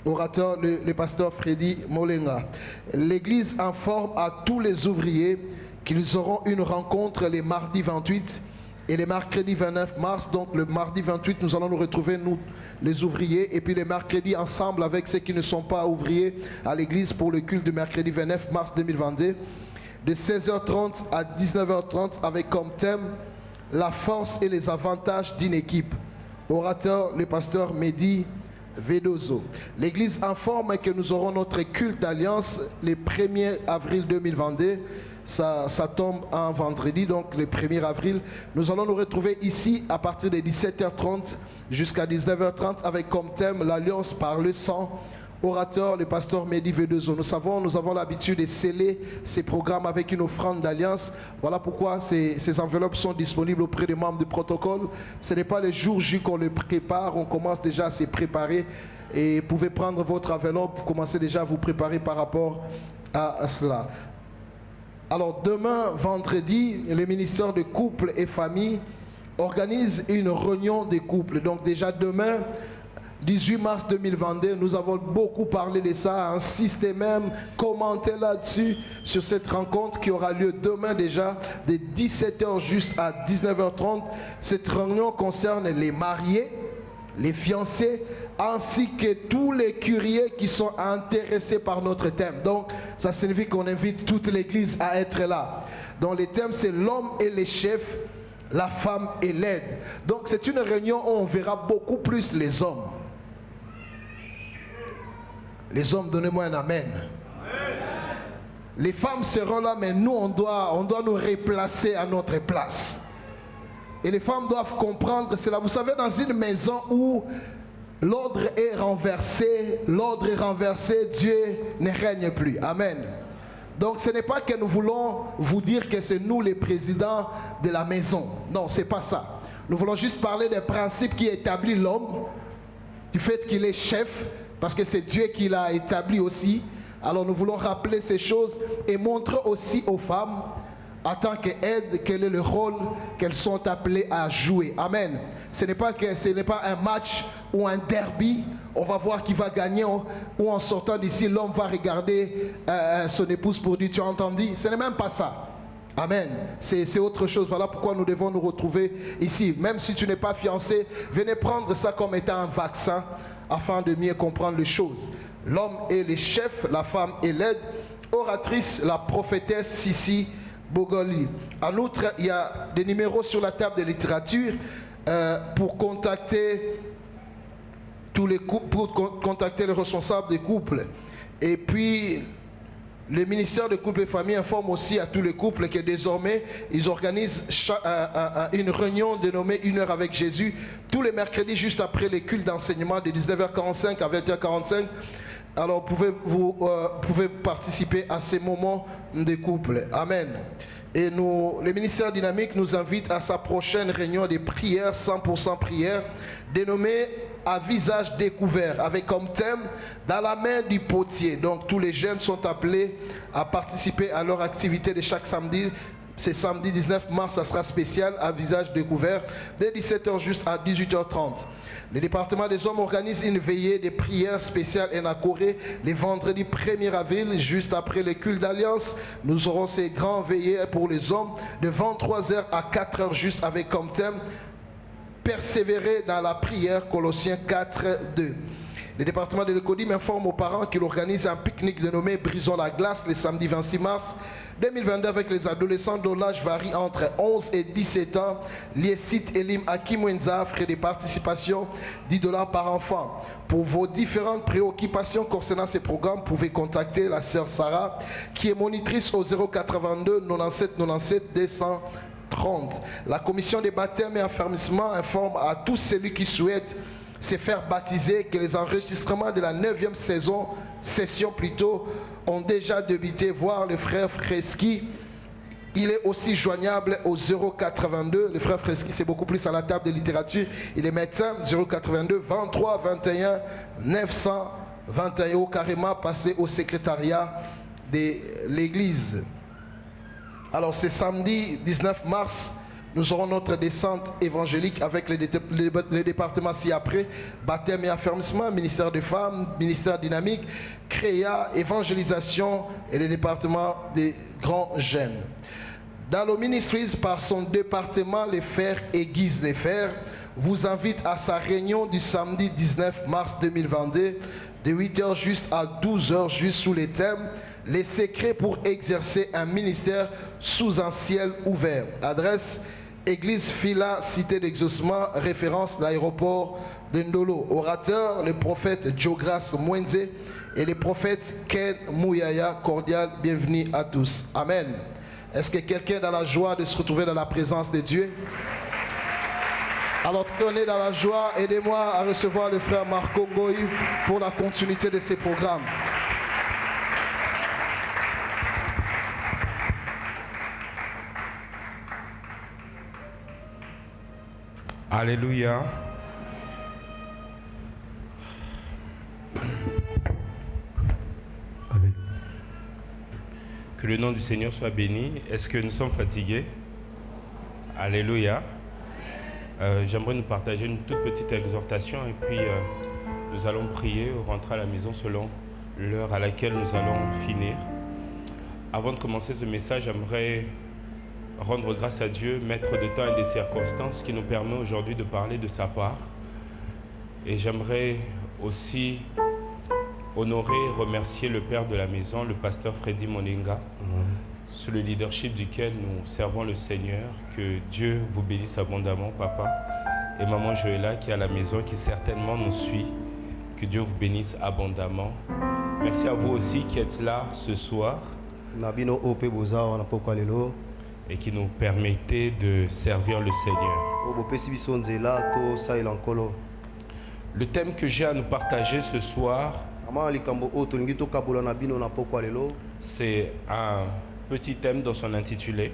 Orateur, le pasteur Freddy Molenga. L'Église informe à tous les ouvriers qu'ils auront une rencontre les mardis 28 et les mercredis 29 mars. Donc le mardi 28, nous allons nous retrouver, nous, les ouvriers, et puis les mercredis ensemble avec ceux qui ne sont pas ouvriers à l'Église pour le culte du mercredi 29 mars 2022. De 16h30 à 19h30 avec comme thème la force et les avantages d'une équipe. Orateur, le pasteur Mehdi Vedozo. L'Église informe que nous aurons notre culte d'alliance le 1er avril 2022. Ça tombe un vendredi, donc le 1er avril. Nous allons nous retrouver ici à partir de 17h30 jusqu'à 19h30 avec comme thème l'alliance par le sang. Orateur, le pasteur Mehdi Vedozo. Nous avons l'habitude de sceller ces programmes avec une offrande d'alliance. Voilà pourquoi ces enveloppes sont disponibles auprès des membres du protocole. Ce n'est pas le jour J qu'on les prépare, on commence déjà à se préparer. Et vous pouvez prendre votre enveloppe, commencer déjà à vous préparer par rapport à cela. Alors demain, vendredi, le ministère de Couple et Famille organise une réunion des couples. Donc déjà demain, 18 mars 2022, nous avons beaucoup parlé de ça, insisté même, commenté là-dessus, sur cette rencontre qui aura lieu demain déjà, de 17h juste à 19h30. Cette réunion concerne les mariés, les fiancés, ainsi que tous les curieux qui sont intéressés par notre thème. Donc, ça signifie qu'on invite toute l'Église à être là. Donc, le thème, c'est l'homme et les chefs, la femme et l'aide. Donc, c'est une réunion où on verra beaucoup plus les hommes. Les hommes, donnez-moi un amen. Les femmes seront là, mais nous, on doit nous replacer à notre place. Et les femmes doivent comprendre cela. Vous savez, dans une maison où l'ordre est renversé, Dieu ne règne plus. Amen. Donc, ce n'est pas que nous voulons vous dire que c'est nous les présidents de la maison. Non, ce n'est pas ça. Nous voulons juste parler des principes qui établissent l'homme, du fait qu'il est chef, parce que c'est Dieu qui l'a établi aussi. Alors nous voulons rappeler ces choses et montrer aussi aux femmes, en tant qu'aide, quel est le rôle qu'elles sont appelées à jouer. Amen. Ce n'est pas un match ou un derby. On va voir qui va gagner, ou en sortant d'ici, l'homme va regarder son épouse pour dire, tu as entendu? Ce n'est même pas ça. Amen. C'est autre chose. Voilà pourquoi nous devons nous retrouver ici. Même si tu n'es pas fiancé, venez prendre ça comme étant un vaccin, afin de mieux comprendre les choses. L'homme est le chef, la femme est l'aide. Oratrice, la prophétesse Sissi Bogoli. En outre, il y a des numéros sur la table de littérature pour contacter tous les couples, pour contacter les responsables des couples. Et puis, le ministère de Couple et Famille informe aussi à tous les couples que désormais, ils organisent une réunion dénommée 1 heure avec Jésus, tous les mercredis juste après les cultes d'enseignement de 19h45 à 20h45. Alors vous pouvez participer à ces moments de couple. Amen. Et le ministère dynamique nous invite à sa prochaine réunion de prière, 100% prière, dénommée à visage découvert, avec comme thème dans la main du potier. Donc tous les jeunes sont appelés à participer à leur activité de chaque samedi. C'est samedi 19 mars, ça sera spécial à visage découvert, dès 17h juste à 18h30. Le département des hommes organise une veillée de prières spéciales en Corée les vendredis 1er avril, juste après le culte d'alliance. Nous aurons ces grands veillées pour les hommes de 23h à 4h juste avec comme thème persévérer dans la prière, Colossiens 4, 2. Le département de l'Écodim informe aux parents qu'il organise un pique-nique dénommé Brisons la glace le samedi 26 mars 2022 avec les adolescents dont l'âge varie entre 11 et 17 ans. Liesite Elim Akimwenza, frais de participation $10 par enfant. Pour vos différentes préoccupations concernant ces programmes, vous pouvez contacter la sœur Sarah qui est monitrice au 082 97 97 230. La commission des baptêmes et affermissements informe à tous celui qui souhaite se faire baptiser que les enregistrements de la 9e session ont déjà débuté. Voir le frère Fresky. Il est aussi joignable au 082. Le frère Fresky, c'est beaucoup plus à la table de littérature. Il est médecin. 082 23 21 921. Carrément passé au secrétariat de l'église. Alors, c'est samedi 19 mars. Nous aurons notre descente évangélique avec les départements ci-après, baptême et affermissement, ministère des femmes, ministère dynamique, créa, évangélisation et le département des grands jeunes. Dans le Ministries, par son département, les frères Aiguise les frères vous invite à sa réunion du samedi 19 mars 2022, de 8h juste à 12h juste sous les thèmes les secrets pour exercer un ministère sous un ciel ouvert. Adresse Église Fila, cité d'exaucement, référence l'aéroport de Ndolo. Orateur, le prophète Jogras Mwenze et le prophète Ken Mouyaya. Cordial bienvenue à tous. Amen. Est-ce que quelqu'un est dans la joie de se retrouver dans la présence de Dieu? Alors qu'on est dans la joie, aidez-moi à recevoir le frère Marco Goy pour la continuité de ces programmes. Alléluia. Amen. Que le nom du Seigneur soit béni. Est-ce que nous sommes fatigués? Alléluia. J'aimerais nous partager une toute petite exhortation et puis nous allons prier, rentrer à la maison selon l'heure à laquelle nous allons finir. Avant de commencer ce message, j'aimerais rendre grâce à Dieu, maître de temps et des circonstances, qui nous permet aujourd'hui de parler de sa part. Et j'aimerais aussi honorer et remercier le père de la maison, le pasteur Freddy Moninga, sous le leadership duquel nous servons le Seigneur. Que Dieu vous bénisse abondamment, papa. Et maman Joëlla qui est à la maison, qui certainement nous suit. Que Dieu vous bénisse abondamment. Merci à vous aussi qui êtes là ce soir et qui nous permettez de servir le Seigneur. Le thème que j'ai à nous partager ce soir, c'est un petit thème dans son intitulé.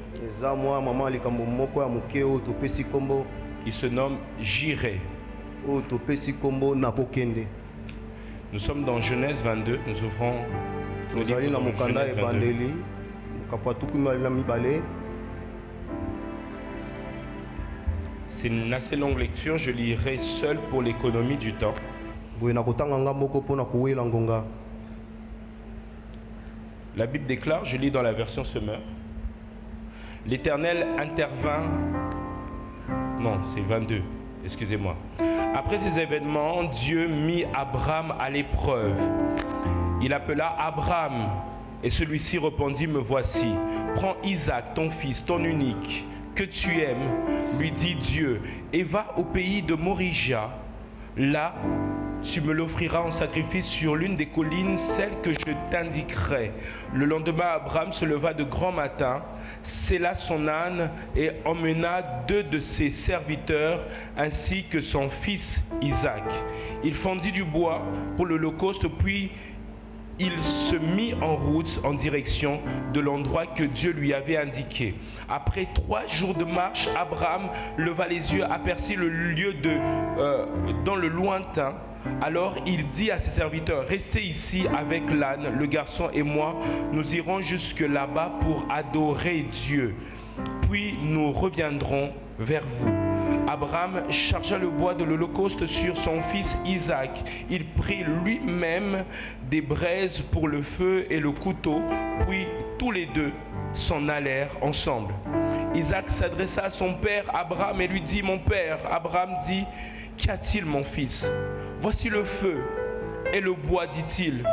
Il se nomme J'irai. Nous sommes dans Genèse 22. Nous ouvrons le livre de Genèse 22. C'est une assez longue lecture, je lirai seul pour l'économie du temps. La Bible déclare, je lis dans la version Semeur, l'Éternel intervint, non c'est 22, excusez-moi. Après ces événements, Dieu mit Abraham à l'épreuve. Il appela Abraham et celui-ci répondit, me voici. Prends Isaac, ton fils, ton unique, que tu aimes, lui dit Dieu, et va au pays de Morija. Là, tu me l'offriras en sacrifice sur l'une des collines, celle que je t'indiquerai. Le lendemain, Abraham se leva de grand matin, sella son âne et emmena 2 de ses serviteurs ainsi que son fils Isaac. Il fendit du bois pour l'holocauste, puis il se mit en route en direction de l'endroit que Dieu lui avait indiqué. Après 3 jours de marche, Abraham leva les yeux, aperçut le lieu dans le lointain. Alors il dit à ses serviteurs, restez ici avec l'âne, le garçon et moi, nous irons jusque là-bas pour adorer Dieu. Puis nous reviendrons vers vous. Abraham chargea le bois de l'holocauste sur son fils Isaac. Il prit lui-même des braises pour le feu et le couteau, puis tous les deux s'en allèrent ensemble. Isaac s'adressa à son père Abraham et lui dit, mon père. Abraham dit, qu'y a-t-il mon fils? Voici le feu et le bois, dit-il.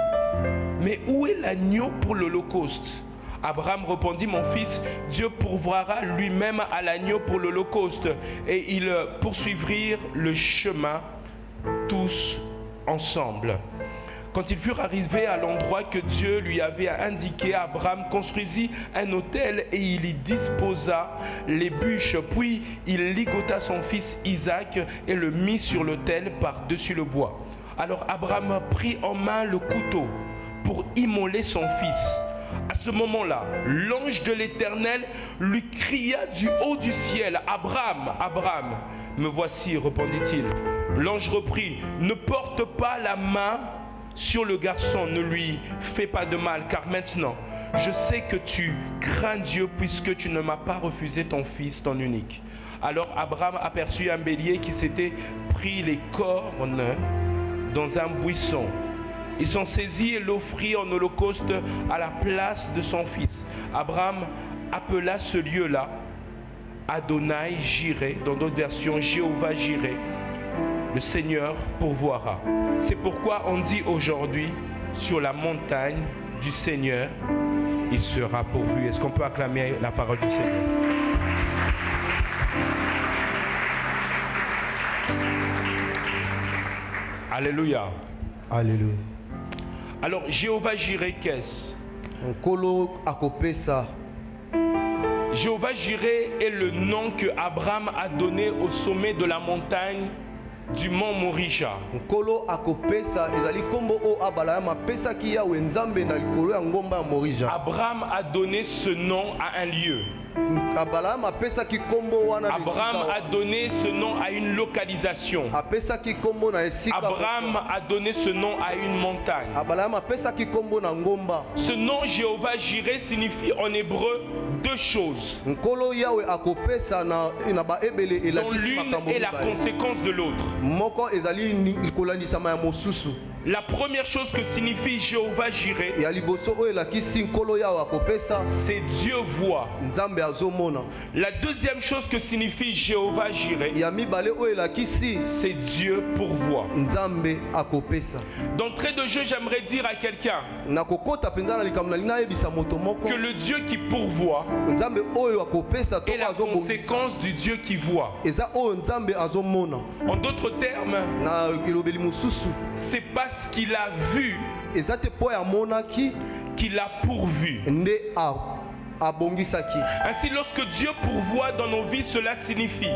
Mais où est l'agneau pour l'holocauste? Abraham répondit, mon fils, Dieu pourvoira lui-même à l'agneau pour l'holocauste. Et ils poursuivirent le chemin tous ensemble. Quand ils furent arrivés à l'endroit que Dieu lui avait indiqué, Abraham construisit un autel et il y disposa les bûches. Puis il ligota son fils Isaac et le mit sur l'autel par-dessus le bois. Alors Abraham prit en main le couteau pour immoler son fils. À ce moment-là, l'ange de l'Éternel lui cria du haut du ciel, « Abraham, Abraham, me voici, répondit-il. » L'ange reprit, « Ne porte pas la main sur le garçon, ne lui fais pas de mal, car maintenant, je sais que tu crains Dieu puisque tu ne m'as pas refusé ton fils, ton unique. » Alors Abraham aperçut un bélier qui s'était pris les cornes dans un buisson. Ils s'en saisit et l'offrit en holocauste à la place de son fils. Abraham appela ce lieu-là Adonai Jireh, dans d'autres versions Jéhovah Jireh. Le Seigneur pourvoira. C'est pourquoi on dit aujourd'hui, sur la montagne du Seigneur, il sera pourvu. Est-ce qu'on peut acclamer la parole du Seigneur? Alléluia. Alléluia. Alors, Jéhovah Jireh, qu'est-ce? Jéhovah Jireh est le nom que Abraham a donné au sommet de la montagne du mont Morisha. Abraham a donné ce nom à un lieu. Abraham a donné ce nom à une localisation. Abraham a donné ce nom à une montagne. Ce nom Jéhovah Jireh signifie en hébreu deux choses, dont l'une est la conséquence de l'autre. La première chose que signifie Jéhovah Jireh, c'est Dieu voit. La deuxième chose que signifie Jéhovah Jireh, c'est Dieu pourvoit. D'entrée de jeu, j'aimerais dire à quelqu'un que le Dieu qui pourvoit est la conséquence du Dieu qui voit. En d'autres termes, c'est parce qu'il a vu qu'il a pourvu. Ainsi, lorsque Dieu pourvoit dans nos vies, cela signifie que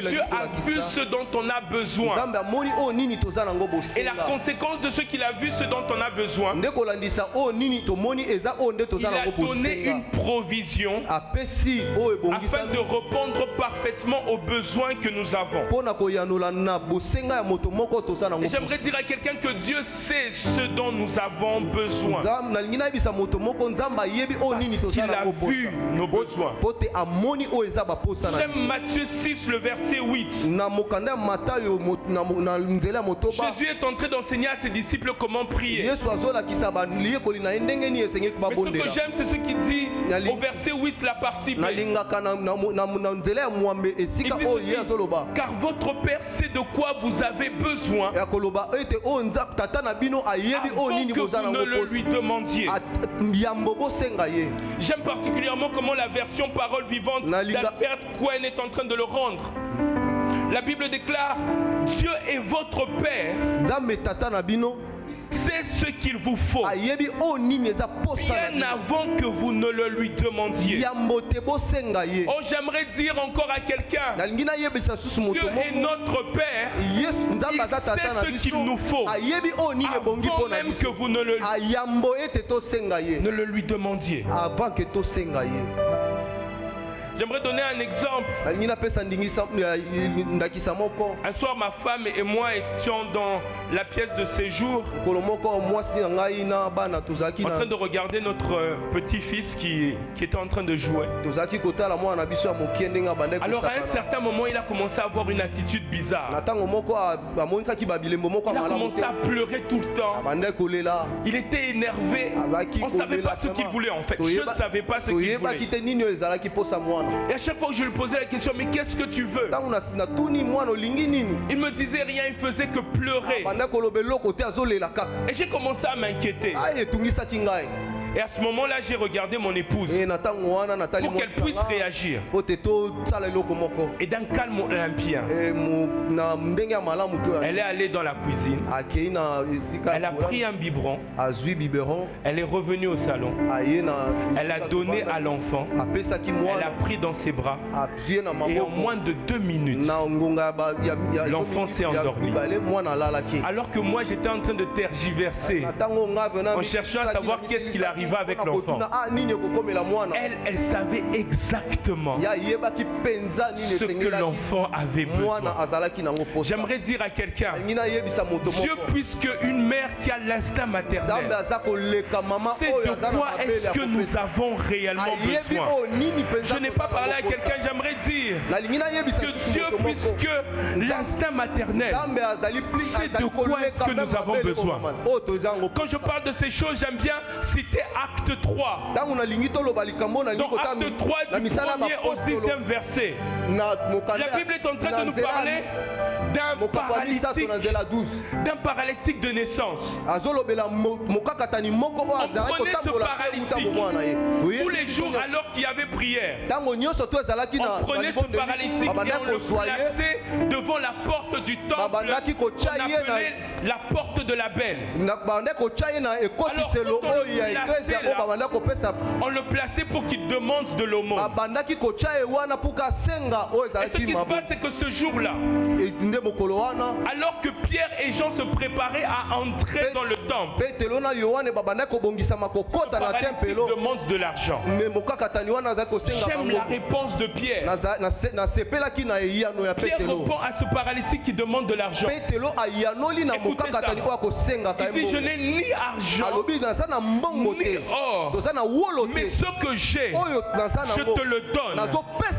Dieu a vu ce dont on a besoin. Et la conséquence de ce qu'il a vu, ce dont on a besoin, il a donné une provision afin de répondre parfaitement aux besoins que nous avons. Et j'aimerais dire à quelqu'un que Dieu sait ce dont nous avons besoin. Parce qu'il a vu nos besoins. J'aime Matthieu 6, le verset 8. Jésus est entré d'enseigner à ses disciples comment prier. Mais ce que j'aime, c'est ce qu'il dit au verset 8, la partie B. Il dit ceci, car votre Père sait de quoi vous avez besoin avant que vous ne le lui demandiez. J'aime particulièrement comment la version parole vivante d'Alfred Cohen est en train de le rendre. La Bible déclare: Dieu est votre Père, c'est ce qu'il vous faut bien avant que vous ne le lui demandiez. Oh, j'aimerais dire encore à quelqu'un, Dieu est notre Père, il sait ce qu'il nous faut avant même que vous ne le lui demandiez. J'aimerais donner un exemple. Un soir, ma femme et moi étions dans la pièce de séjour en train de regarder notre petit-fils qui était en train de jouer. Alors à un certain moment, il a commencé à avoir une attitude bizarre. Il a commencé à pleurer tout le temps. Il était énervé. On ne savait pas ce qu'il voulait en fait. Je ne savais pas ce qu'il voulait. Et à chaque fois que je lui posais la question, mais qu'est-ce que tu veux? Ntango natuni mwana olingi nini? Il me disait rien, il faisait que pleurer. Banda koloba eloko te azolela kaka. Et j'ai commencé à m'inquiéter. Aye etungisaki ngai. Et à ce moment-là, j'ai regardé mon épouse pour qu'elle puisse réagir. Et d'un calme olympien, elle est allée dans la cuisine. Elle a pris un biberon. Elle est revenue au salon. Elle a donné à l'enfant. Elle a pris dans ses bras. Et en moins de 2 minutes, l'enfant s'est endormi. Alors que moi, j'étais en train de tergiverser en cherchant à savoir qu'est-ce qu'il arrivait avec l'enfant. Elle savait exactement ce que l'enfant avait besoin. J'aimerais dire à quelqu'un, Dieu, puisque une mère qui a l'instinct maternel sait de quoi est-ce que nous avons réellement besoin. Je n'ai pas parlé à quelqu'un, j'aimerais dire que Dieu, puisque l'instinct maternel sait de quoi est-ce que nous avons besoin. Quand je parle de ces choses, j'aime bien citer Acte 3. Donc Acte 3 du 1er au 6e verset. La Bible est en train de nous parler d'un paralytique de naissance. On prenait ce paralytique tous les jours alors qu'il y avait prière. On prenait ce paralytique et on le plaçait devant la porte du temple qu'on appelait la porte de la belle. On le plaçait pour qu'il demande de l'aumône. Et ce qui se passe, c'est que ce jour-là, alors que Pierre et Jean se préparaient à entrer dans le temple, ce paralytique demande de l'argent. J'aime la réponse de Pierre. Pierre répond à ce paralytique qui demande de l'argent. Écoutez ça. Il dit, je n'ai ni argent ni or, mais ce que j'ai, je te le donne.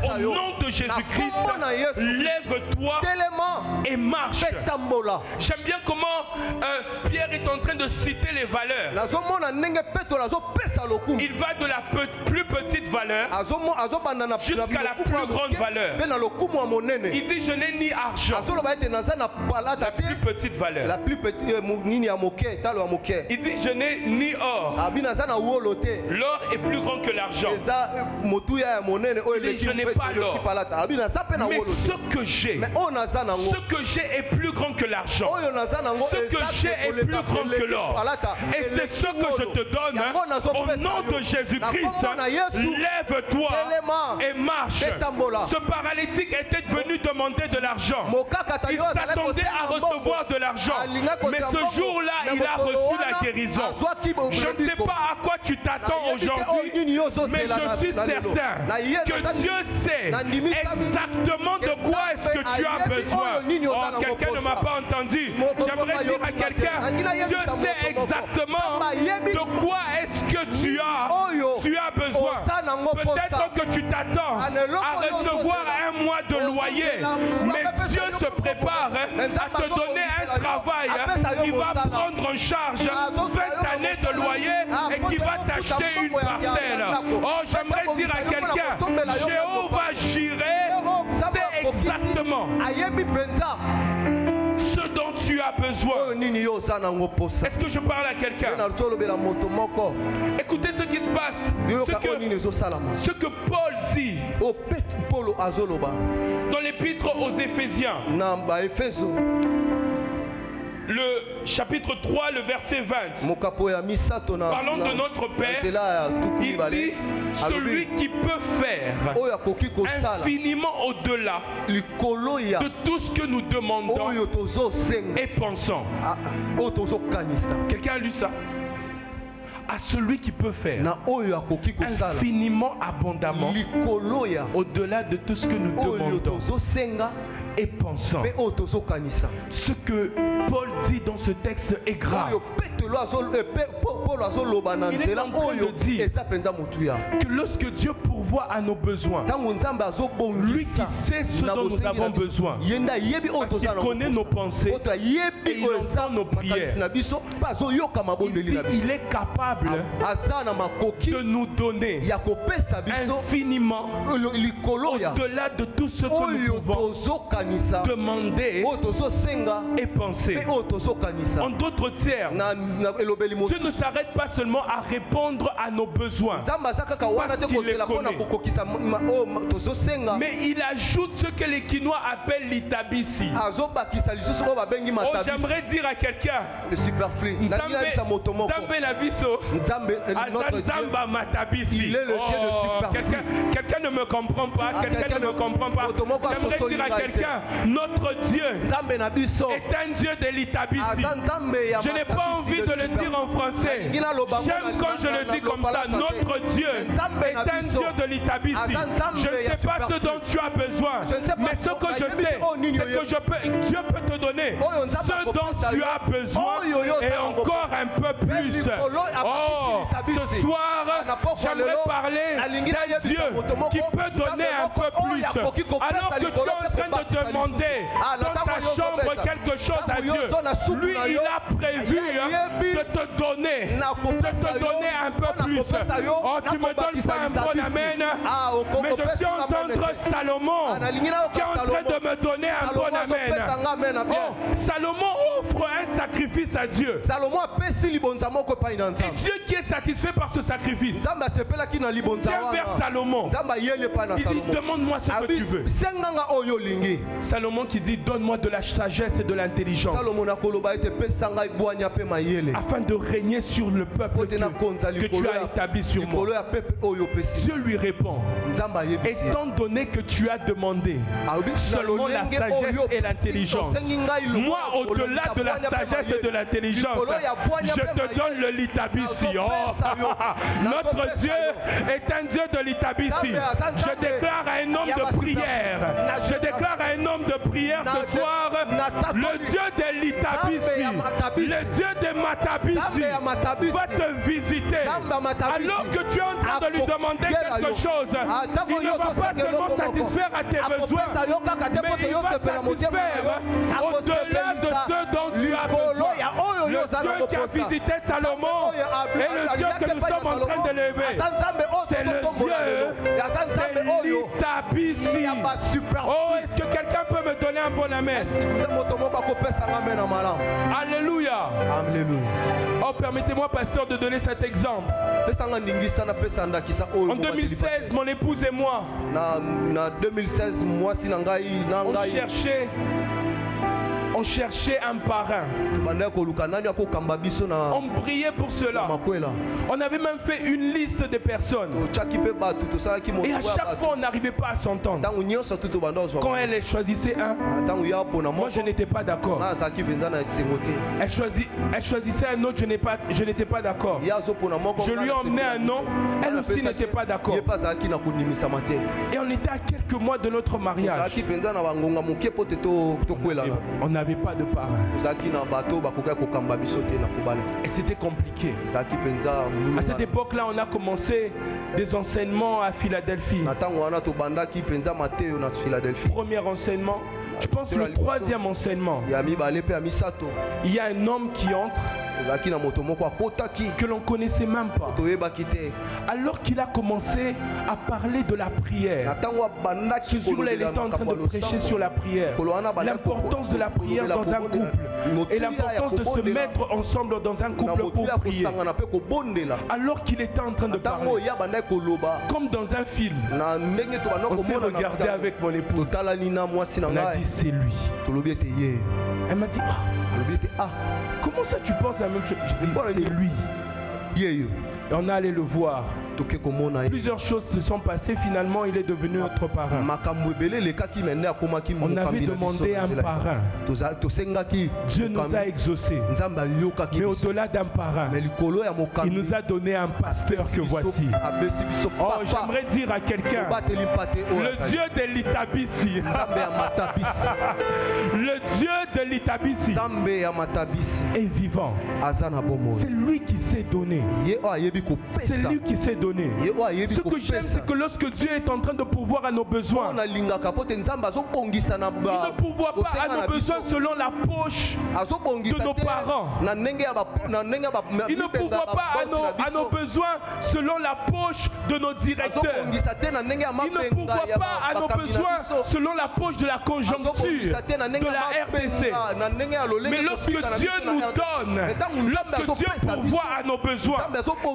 Au nom de Jésus-Christ, lève-toi et marche. J'aime bien comment Pierre est en train de citer les valeurs. Il va de la plus petite valeur jusqu'à la plus grande valeur. Il dit, je n'ai ni argent. La plus petite valeur. Il dit, je n'ai ni or. L'or est plus grand que l'argent. Il dit, je n'ai pas l'or. Mais ce que j'ai est plus grand que l'argent. Ce que j'ai est plus grand que l'or. Et c'est ce que je te donne. Au nom de Jésus-Christ, lève-toi et marche. Ce paralytique était venu demander de l'argent. Il s'attendait à recevoir de l'argent. Mais ce jour-là, il a reçu la guérison. Je ne sais pas à quoi tu t'attends aujourd'hui, mais je suis certain que Dieu sait exactement de quoi est-ce que tu as besoin. Oh, quelqu'un ne m'a pas entendu. J'aimerais dire à quelqu'un, Dieu sait exactement de quoi est-ce que tu as besoin. Peut-être que tu t'attends à recevoir un mois de loyer, mais Dieu se prépare à te donner un travail qui va prendre en charge 20 années de loyer et qui va t'acheter une parcelle. Oh, j'aimerais dire à quelqu'un, Jéhovah Jireh, c'est exactement ce dont tu as besoin. Est-ce que je parle à quelqu'un? Écoutez ce qui se passe. Ce que Paul dit dans l'épître aux Éphésiens, le chapitre 3, le verset 20. Parlons de notre Père. Il dit, celui qui peut faire infiniment au-delà de tout ce que nous demandons et pensons. Quelqu'un a lu ça? À celui qui peut faire infiniment abondamment au-delà de tout ce que nous demandons et pensons. Ce que Paul dit dans ce texte est grave. Il est en train de dire que lorsque Dieu pourvoit pourvoit à nos besoins. Lui qui sait ce dont nous avons besoin. Parce qu'il connaît nos pensées et il entend nos prières. Il est capable de nous donner infiniment au-delà de tout ce que nous pouvons demander et penser. En d'autres termes, Dieu ne s'arrête pas seulement à répondre à nos besoins parce qu'il les connaît, mais il ajoute ce que les Kinois appellent l'itabisi. Oh, j'aimerais dire à quelqu'un, quelqu'un ne me comprend pas, quelqu'un ne me comprend pas. J'aimerais dire à quelqu'un, notre Dieu est un Dieu de l'itabisi. Je n'ai pas envie de le dire en français. J'aime quand je le dis comme ça. Notre Dieu est un Dieu de l'itabisi. Je ne sais pas ce dont tu as besoin, mais ce que je sais, c'est que Dieu peut te donner ce dont tu as besoin et encore un peu plus. Oh, ce soir, j'aimerais parler d'un Dieu qui peut donner un peu plus. Alors que tu es en train de demander dans ta chambre quelque chose à Dieu, lui, il a prévu de te donner un peu plus. Oh, tu me donnes pas un bon amen, mais je suis entendre Salomon qui est en train de me donner un bon amen. Oh, Salomon offre un sacrifice à Dieu. Et Dieu qui est satisfait par ce sacrifice vient vers Salomon. Il dit, demande-moi ce que tu veux. Salomon qui dit, donne-moi de la sagesse et de l'intelligence afin de régner sur le peuple que tu as établi sur moi. Dieu lui répond, étant donné que tu as demandé seulement la sagesse et l'intelligence, moi au-delà de la sagesse et de l'intelligence, je te donne le litabisi. Oh, notre Dieu est un Dieu de litabisi. Je déclare à un homme de prière, ce soir, le Dieu de l'itabisi, le Dieu de matabisi va te visiter. Alors que tu es en train de lui demander quelque chose, il ne va pas seulement satisfaire à tes besoins, mais il va satisfaire au-delà de ce dont tu as besoin. Le Dieu qui a visité Salomon et le Dieu que nous sommes en train d'élever, c'est le Dieu de l'itabisi. Oh, est-ce que quelqu'un peut me donner un bon amen? Alléluia. Oh, permettez-moi, pasteur, de donner cet exemple. En 2016, mon épouse et moi, on cherchait un parrain. On priait pour cela. On avait même fait une liste de personnes. Et à chaque fois, on n'arrivait pas à s'entendre. Quand elle choisissait un, moi je n'étais pas d'accord. Elle choisissait un autre, je n'étais pas d'accord. Je lui emmenais un nom, elle aussi n'était pas d'accord. Et on était à quelques mois de notre mariage. On n'avait pas de parrain. Et c'était compliqué. À cette époque-là, on a commencé des enseignements à Philadelphie. Premier enseignement. Je pense le troisième enseignement. Il y a un homme qui entre que l'on ne connaissait même pas. Alors qu'il a commencé à parler de la prière, ce jour-là, il était en train de prêcher sur la prière, l'importance de la prière dans un couple et l'importance de se mettre ensemble dans un couple pour prier. Alors qu'il était en train de parler, comme dans un film, on s'est regardé avec mon épouse. On a dit, c'est lui. Elle m'a dit, comment ça tu penses la même chose? Je dis, c'est lui. Et on est allé le voir. Plusieurs choses se sont passées. Finalement, il est devenu notre parrain. On avait demandé un parrain. Dieu nous a exaucés. Mais au-delà d'un parrain, il nous a donné un pasteur que voici. Oh, j'aimerais dire à quelqu'un, le Dieu de l'itabisi, le Le Dieu de l'Itabisi Nzambe ya matabisi est vivant. aza na bomoi. C'est lui qui s'est donné. Ye o ayebi kopesa. C'est lui qui s'est donné. Ye o ayebi Ce que j'aime, kopesa. c'est que lorsque Dieu est en train de pourvoir à nos besoins, On a lingaka pote nzambe azobongisa na il ba. ne pourvoit pas à nos besoins selon la poche de nos parents. Na ndenge ya ba na ndenge ya ba. Il ne pourvoit pas à nos besoins selon la poche de nos directeurs. Il ne pourvoit pas à nos besoins selon la poche de la conjoncture de la RDC. Mais lorsque Dieu nous donne, lorsque Dieu pourvoit à nos besoins,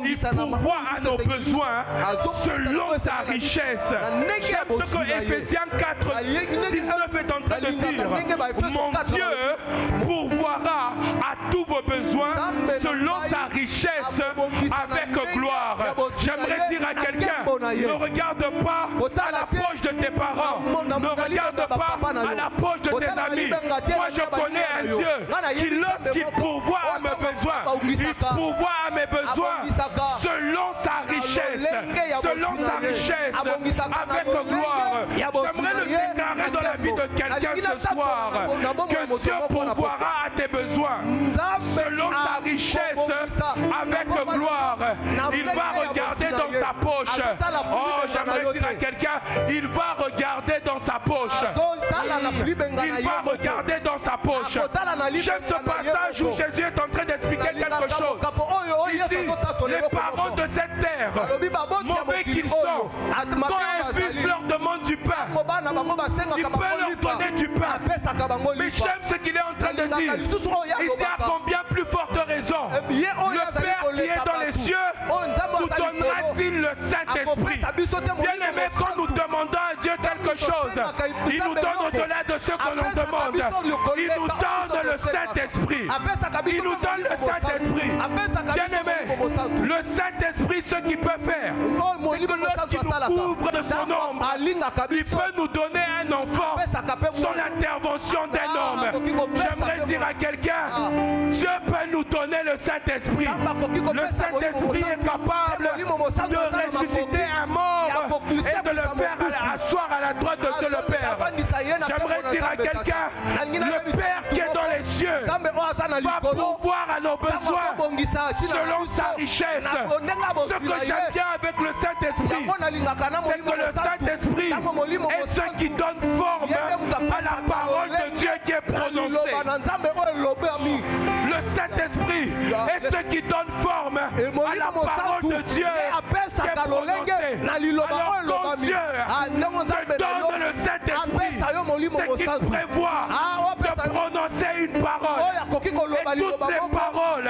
il pourvoit à nos besoins selon sa richesse. J'aime ce que Ephésiens 4, 19 est en train de dire. Mon Dieu pourvoira à tous vos besoins selon sa richesse avec gloire. J'aimerais dire à quelqu'un, ne regarde pas à la poche de tes parents, ne regarde pas à la poche de tes amis. Moi je connais un Dieu qui lorsqu'il pourvoit à mes besoins, il pourvoit à mes besoins selon sa richesse, selon sa richesse avec gloire. J'aimerais le déclarer dans la vie de quelqu'un ce soir, que Dieu pourvoira à tes besoins selon sa richesse avec gloire. Il va regarder dans sa poche. Oh, j'aimerais dire à quelqu'un, il va regarder dans sa poche. Il va regarder dans sa poche. J'aime ce passage où Jésus est en train d'expliquer quelque chose. Il dit, les parents de cette terre, mauvais qu'ils sont, quand un fils leur demande du pain, il peut leur donner du pain. Mais j'aime ce qu'il est en train de dire. Il dit à combien plus forte raison, le Père qui est dans les cieux nous donnera-t-il le Saint-Esprit. Bien aimé, quand nous demandons à Dieu quelque chose, il nous donne au-delà de ce que l'on demande. Il nous donne le Saint-Esprit. Il nous donne le Saint-Esprit. Bien aimé, le Saint-Esprit, ce qu'il peut faire, c'est que lorsqu'il nous couvre de son ombre, il peut nous donner un enfant sans l'intervention d'un homme. J'aimerais dire à quelqu'un, Dieu peut nous donner le Saint-Esprit. Le Saint-Esprit est capable de ressusciter un mort et de le faire asseoir à la droite de Dieu le Père. J'aimerais dire à quelqu'un, le Père qui est dans les cieux va pourvoir à nos besoins selon sa richesse. Ce que j'aime bien avec le Saint-Esprit, c'est que le Saint-Esprit est ce qui donne forme à la parole de Dieu qui est prononcée. Le Saint-Esprit est ce qui donne forme à la parole de Dieu qui est prononcée. Alors quand Dieu te donne le Saint-Esprit, c'est qu'il prévoit de prononcer une parole. Et toutes les paroles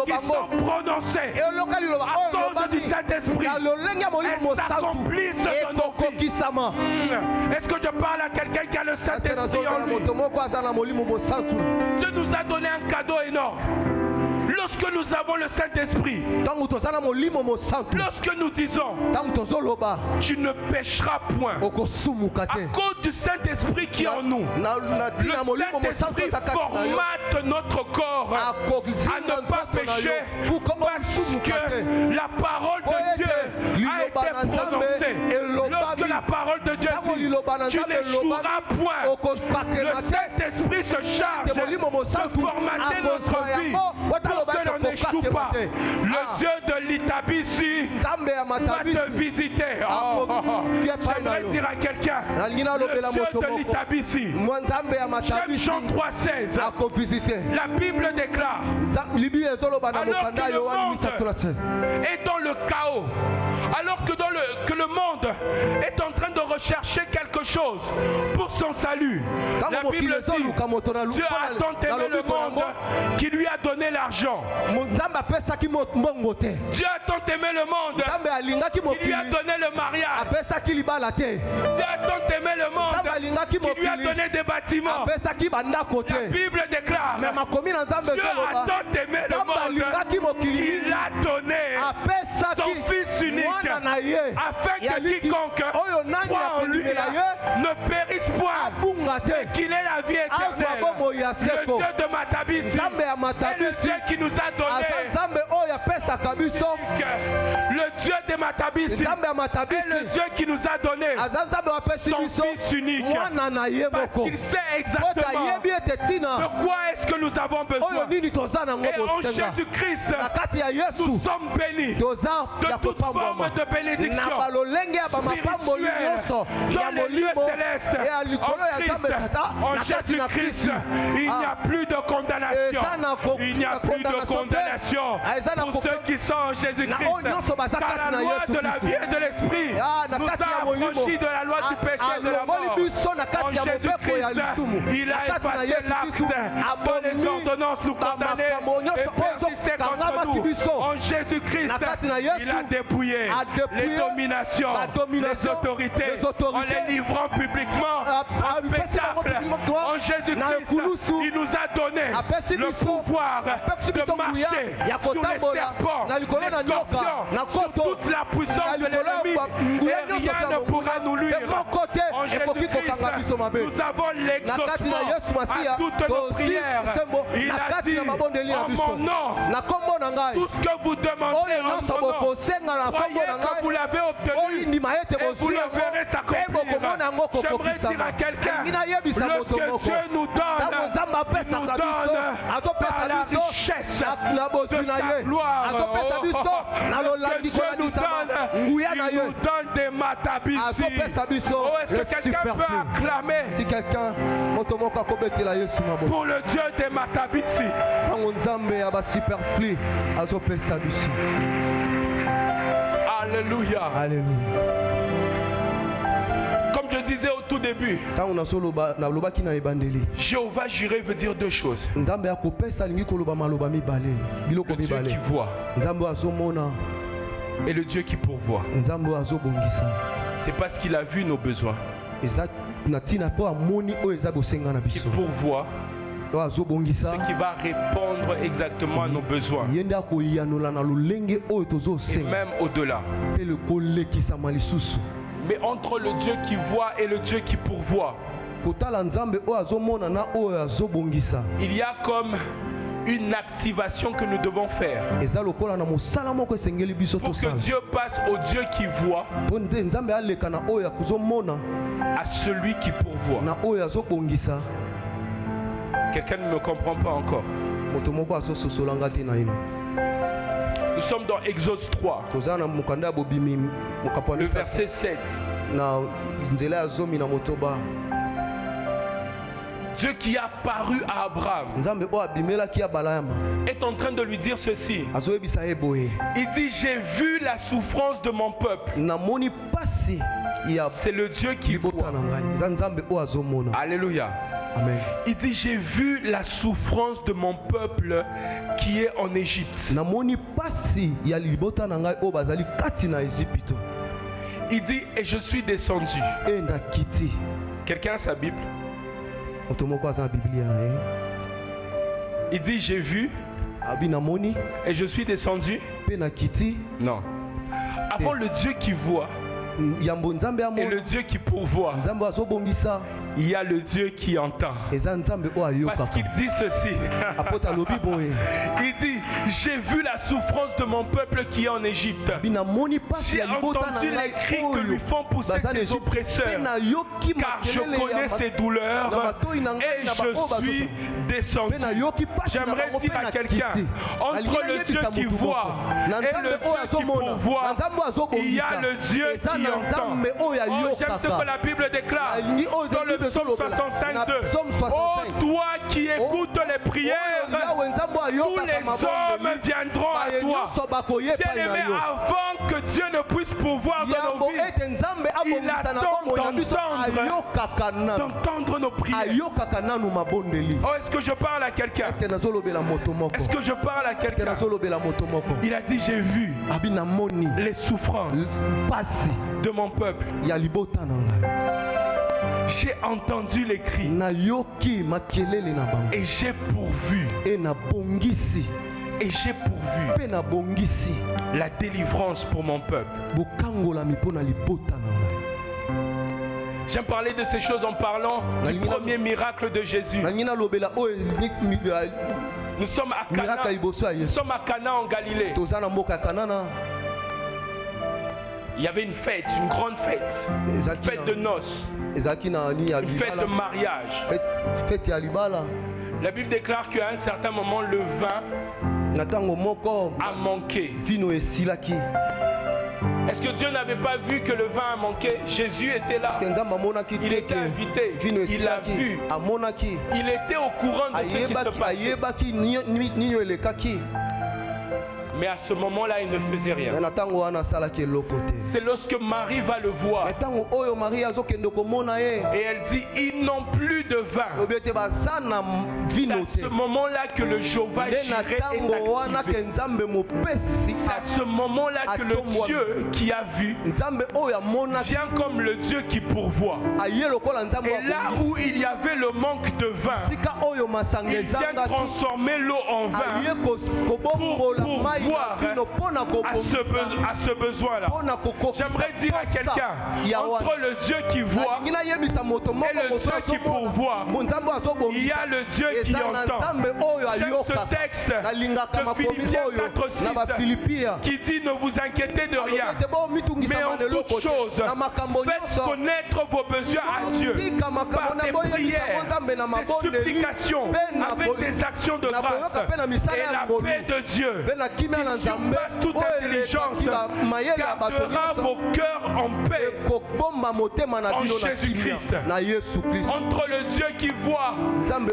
qui sont prononcées à cause du Saint-Esprit, elles s'accomplissent dans nos vies. Est-ce que je parle à quelqu'un qui a le Saint-Esprit en lui? Dieu nous a donné un cadeau énorme. Lorsque nous avons le Saint-Esprit, lorsque nous disons tu ne pécheras point à cause du Saint-Esprit qui est en nous, le Saint-Esprit formate notre corps à ne pas pécher parce que la parole de Dieu a été prononcée. Lorsque la parole de Dieu dit tu n'échoueras point, le Saint-Esprit se charge de formater notre vie pour que l'on n'échoue pas. Le Dieu de l'Itabisi va te visiter. J'aimerais dire à quelqu'un, le Dieu de l'Itabisi. J'aime Jean 3,16. La Bible déclare, alors que le monde est dans le chaos, alors que le monde est en train de rechercher quelque chose pour son salut, la Bible dit, Dieu a tant aimé le monde qui lui a donné l'argent. Dieu a tant aimé le monde qui lui a donné le mariage. Dieu a tant aimé le monde qui lui a donné des bâtiments. La Bible déclare, Dieu a tant aimé le monde qu'il a donné son Fils unique afin que quiconque croit en lui ne périsse point mais qu'il ait la vie éternelle. Le Dieu de Matabisi est le Dieu qui nous a donné. Le Dieu de Matabisi est le Dieu qui nous a donné son Fils unique parce qu'il sait exactement De quoi est-ce que nous avons besoin? Et en Jésus-Christ, nous sommes bénis de toute forme de bénédiction spirituelle dans les lieux célestes. En Jésus-Christ, il n'y a plus de condamnation. Il n'y a plus de condamnation pour ceux qui sont en Jésus-Christ. Car la loi de la vie et de l'esprit nous a affranchis de la loi du péché et de la mort. En Jésus-Christ, il a effacé l'acte dont les ordonnances nous condamnaient et persistaient contre nous. En Jésus-Christ, il a dépouillé les dominations, les autorités, en les livrant publiquement en spectacle. En Jésus-Christ, il nous a donné le pouvoir de marcher sur les serpents, les scorpions, sur toute la puissance de l'ennemi, et rien ne pourra nous nuire. En Jésus-Christ, nous avons l'exaucement à toutes nos prières. Il a dit en mon nom, tout ce que vous demandez en mon nom, croyez que vous l'avez obtenu et vous le verrez s'accomplir. J'aimerais dire à quelqu'un, lorsque Dieu nous donne par la richesse de sa gloire. Lorsque Dieu nous donne, il nous donne des matabissi. Oh, est-ce que quelqu'un peut acclamer pour le Dieu des matabissi? Alléluia. Comme je disais au tout début, Jéhovah Jireh veut dire deux choses. Le Dieu qui voit et le Dieu qui pourvoit. C'est parce qu'il a vu nos besoins qu'il pourvoit, ce qui va répondre exactement à nos besoins et même au-delà. Mais entre le Dieu qui voit et le Dieu qui pourvoit, il y a comme une activation que nous devons faire pour que Dieu passe au Dieu qui voit à celui qui pourvoit. Quelqu'un ne me comprend pas encore. Nous sommes dans Exode 3, le verset 7. Dieu qui a paru à Abraham est en train de lui dire ceci. Il dit, j'ai vu la souffrance de mon peuple. C'est le Dieu qui voit. Alléluia. Amen. Il dit, j'ai vu la souffrance de mon peuple qui est en Égypte. Il dit, et je suis descendu. Quelqu'un a sa Bible? Il dit, j'ai vu et je suis descendu. Non. Avant le Dieu qui voit et le Dieu qui pourvoit, il y a le Dieu qui entend. Parce qu'il dit ceci. Il dit, j'ai vu la souffrance de mon peuple qui est en Égypte. J'ai entendu les cris que lui font pousser ses oppresseurs. Car je connais ses douleurs et je suis descendu. J'aimerais dire à quelqu'un, entre le Dieu qui voit et le Dieu qui pourvoit, il y a le Dieu qui entend. Oh, j'aime ce que la Bible déclare dans le psaume 65:2. Oh, toi qui écoutes les prières, tous les hommes viendront à toi. Bien-aimé, avant que Dieu ne puisse pourvoir dans nos vies, il attend d'entendre nos prières. Oh, est-ce que je parle à quelqu'un? Est-ce que je parle à quelqu'un? Il a dit, j'ai vu les souffrances de mon peuple. J'ai entendu les cris et j'ai pourvu. Et j'ai pourvu la délivrance pour mon peuple. J'aime parler de ces choses en parlant du premier miracle de Jésus. Nous sommes à Cana. Nous sommes à Cana en Galilée. Il y avait une fête, une grande fête, une fête de noces. une fête de mariage. Fête ya libala. La Bible déclare qu'à un certain moment, le vin a manqué. Est-ce que Dieu n'avait pas vu que le vin a manqué? Jésus était là. Il était invité. Il a vu. Il était au courant de ce qui se passait. Mais à ce moment-là, il ne faisait rien. C'est lorsque Marie va le voir. Et elle dit, ils n'ont plus de vin. C'est à ce moment-là que le Jéhovah Jireh est activé. C'est à ce moment-là que le Dieu qui a vu vient comme le Dieu qui pourvoit. Et là où il y avait le manque de vin, il vient transformer l'eau en vin pour pourvoir à ce besoin-là. J'aimerais dire à quelqu'un, entre le Dieu qui voit et le Dieu qui pourvoit, il y a le Dieu qui entend. J'aime ce texte de Philippiens 4:6 qui dit, ne vous inquiétez de rien, mais en toute chose, faites connaître vos besoins à Dieu par des prières, des supplications, avec des actions de grâce, et la paix de Dieu qui surpasse toute intelligence gardera vos cœurs en paix en Jésus-Christ. Entre le Dieu qui voit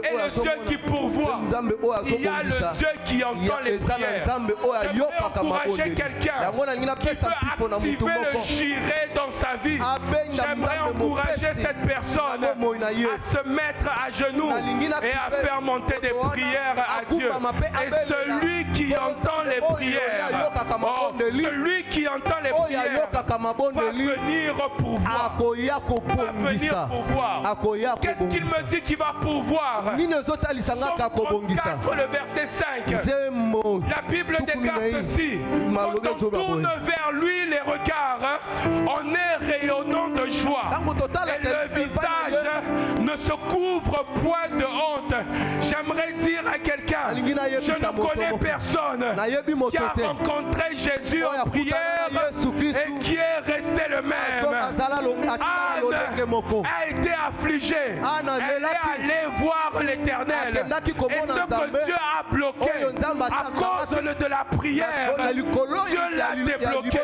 et le Dieu qui pourvoit, il y a le Dieu qui entend les prières. J'aimerais encourager quelqu'un qui veut activer le Jireh dans sa vie. J'aimerais encourager cette personne à se mettre à genoux et à faire monter des prières à Dieu. Et celui qui entend les prières, celui qui entend les prières va venir pourvoir. Va venir pourvoir. Qu'est-ce qu'il me dit qu'il va pourvoir? Somme 34, le verset 5. La Bible déclare ceci: quand on tourne vers lui les regards, on est rayonnant de joie. Et le visage ne se couvre point de honte. J'aimerais dire à quelqu'un, je ne connais personne qui a rencontré Jésus en prière et qui est resté le même. Anne a été affligée. Elle est allée voir l'Éternel. Et ce que Dieu a bloqué à cause de la prière, Dieu l'a débloqué.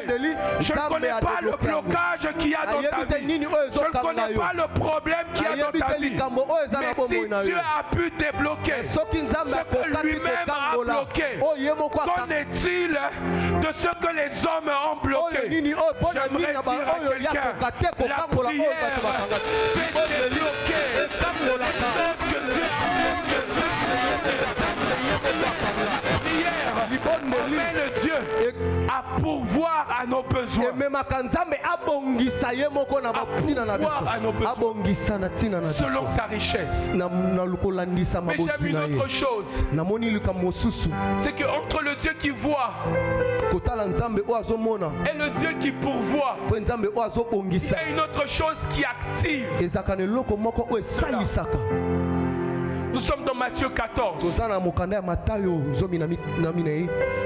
Je ne connais pas le blocage qu'il y a dans ta vie. Je ne connais pas le problème qu'il y a dans ta vie. Mais si Dieu a pu débloquer ce que lui-même a bloqué, qu'en est-il de ce que les hommes ont bloqué? J'aimerais dire à quelqu'un, la prière fait débloquer ce que Dieu a amène Dieu à pourvoir à nos besoins. Selon sa richesse. Mais j'ai vu une autre chose. C'est qu'entre le Dieu qui voit et le Dieu qui pourvoit, il y a une autre chose qui active. Nous sommes dans Matthieu 14.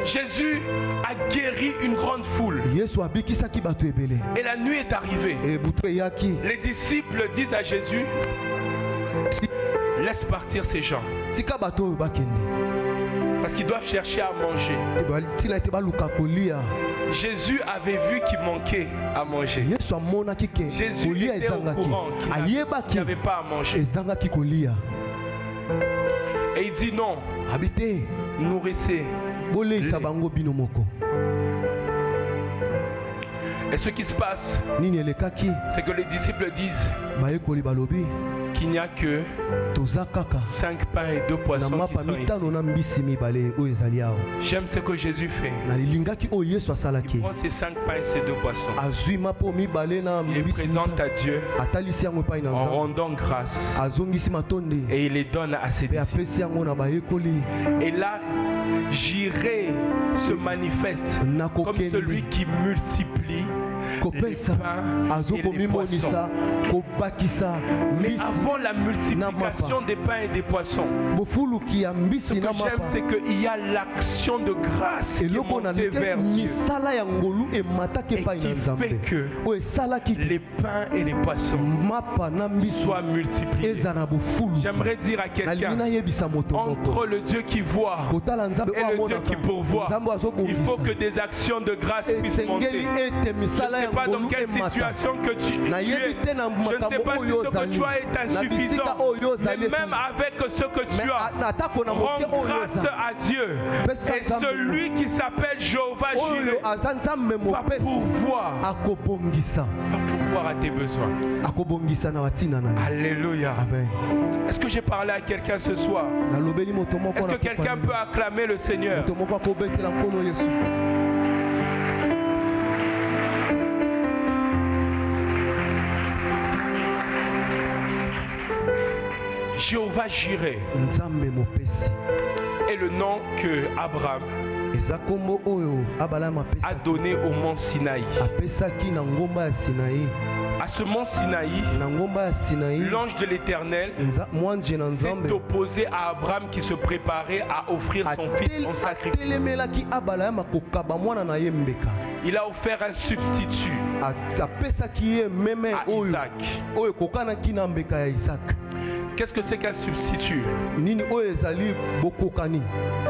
Jésus a guéri une grande foule. Et la nuit est arrivée. Les disciples disent à Jésus, laisse partir ces gens. Parce qu'ils doivent chercher à manger. Jésus avait vu qu'il manquait à manger. Jésus était au courant qu'il n'y avait pas à manger. Et il dit non, nourrissez. Et ce qui se passe, c'est que les disciples disent qu'il n'y a que 5 pains et 2 poissons qui sont ici. J'aime ce que Jésus fait. Il prend ces 5 pains et ces 2 poissons. Il les présente à Dieu en rendant grâce. Et il les donne à ses disciples. Et là, Jireh se manifeste comme celui qui multiplie kopesa pains et les poissons. azokomimonisa kobakisa Mais mbisi avant la multiplication des pains et des poissons, bofuluki ya ce mbisi que na j'aime, mapa c'est qu'il y a l'action de grâce qui est eloko na montée vers Dieu misala ya ngolu emataki et epai na qui nzambe fait que oyo esalaki les pains et les poissons mapa na mbisi soient multipliés. eza na bofulu J'aimerais dire à nalingi quelqu'un, nayebisa moto moko entre le Dieu qui voit kotala nzambe et oyo le Dieu amonaka qui pourvoit, nzambe il faut que azobongisa des actions de grâce puissent monter. esengeli ete Je ne misala sais ya pas dans ngolu quelle emata situation que tu es. nayebi te na Je ne sais makambo pas si oyo ce que ozali tu as est na bisika insuffisant. oyo Mais ozali même avec ce que tu as, atako na moke rends oyo grâce oza à Dieu. Et celui qui s'appelle Jéhovah oyo Jireh aza nzambe va mopesi pouvoir à tes besoins. akobongisa na batina na ye. Alléluia. Amen. Est-ce que j'ai parlé à quelqu'un ce soir? nalobeli moto moko Est-ce que na quelqu'un peut acclamer le Seigneur? moto moko akobetela nkolo yesu Jéhovah Jireh nzambe mopesi est le nom que Abraham eza kombo oyo abalama a donné au mont Sinaï. apesaki na ngomba ya Sinaï. À ce mont Sinaï, Na ngomba ya Sinaï l'ange de l'Éternel mwanzi na s'est nzambe opposé à Abraham qui se préparait à offrir son fils en sacrifice. atelemelaki abalama kokaba mwana na ye mbeka Il a offert un substitut apesaki ye meme à oyo Isaac. oyo kokanaki na mbeka ya Isaac. Qu'est-ce que c'est qu'un substitut? Nini oyo ezali bokokani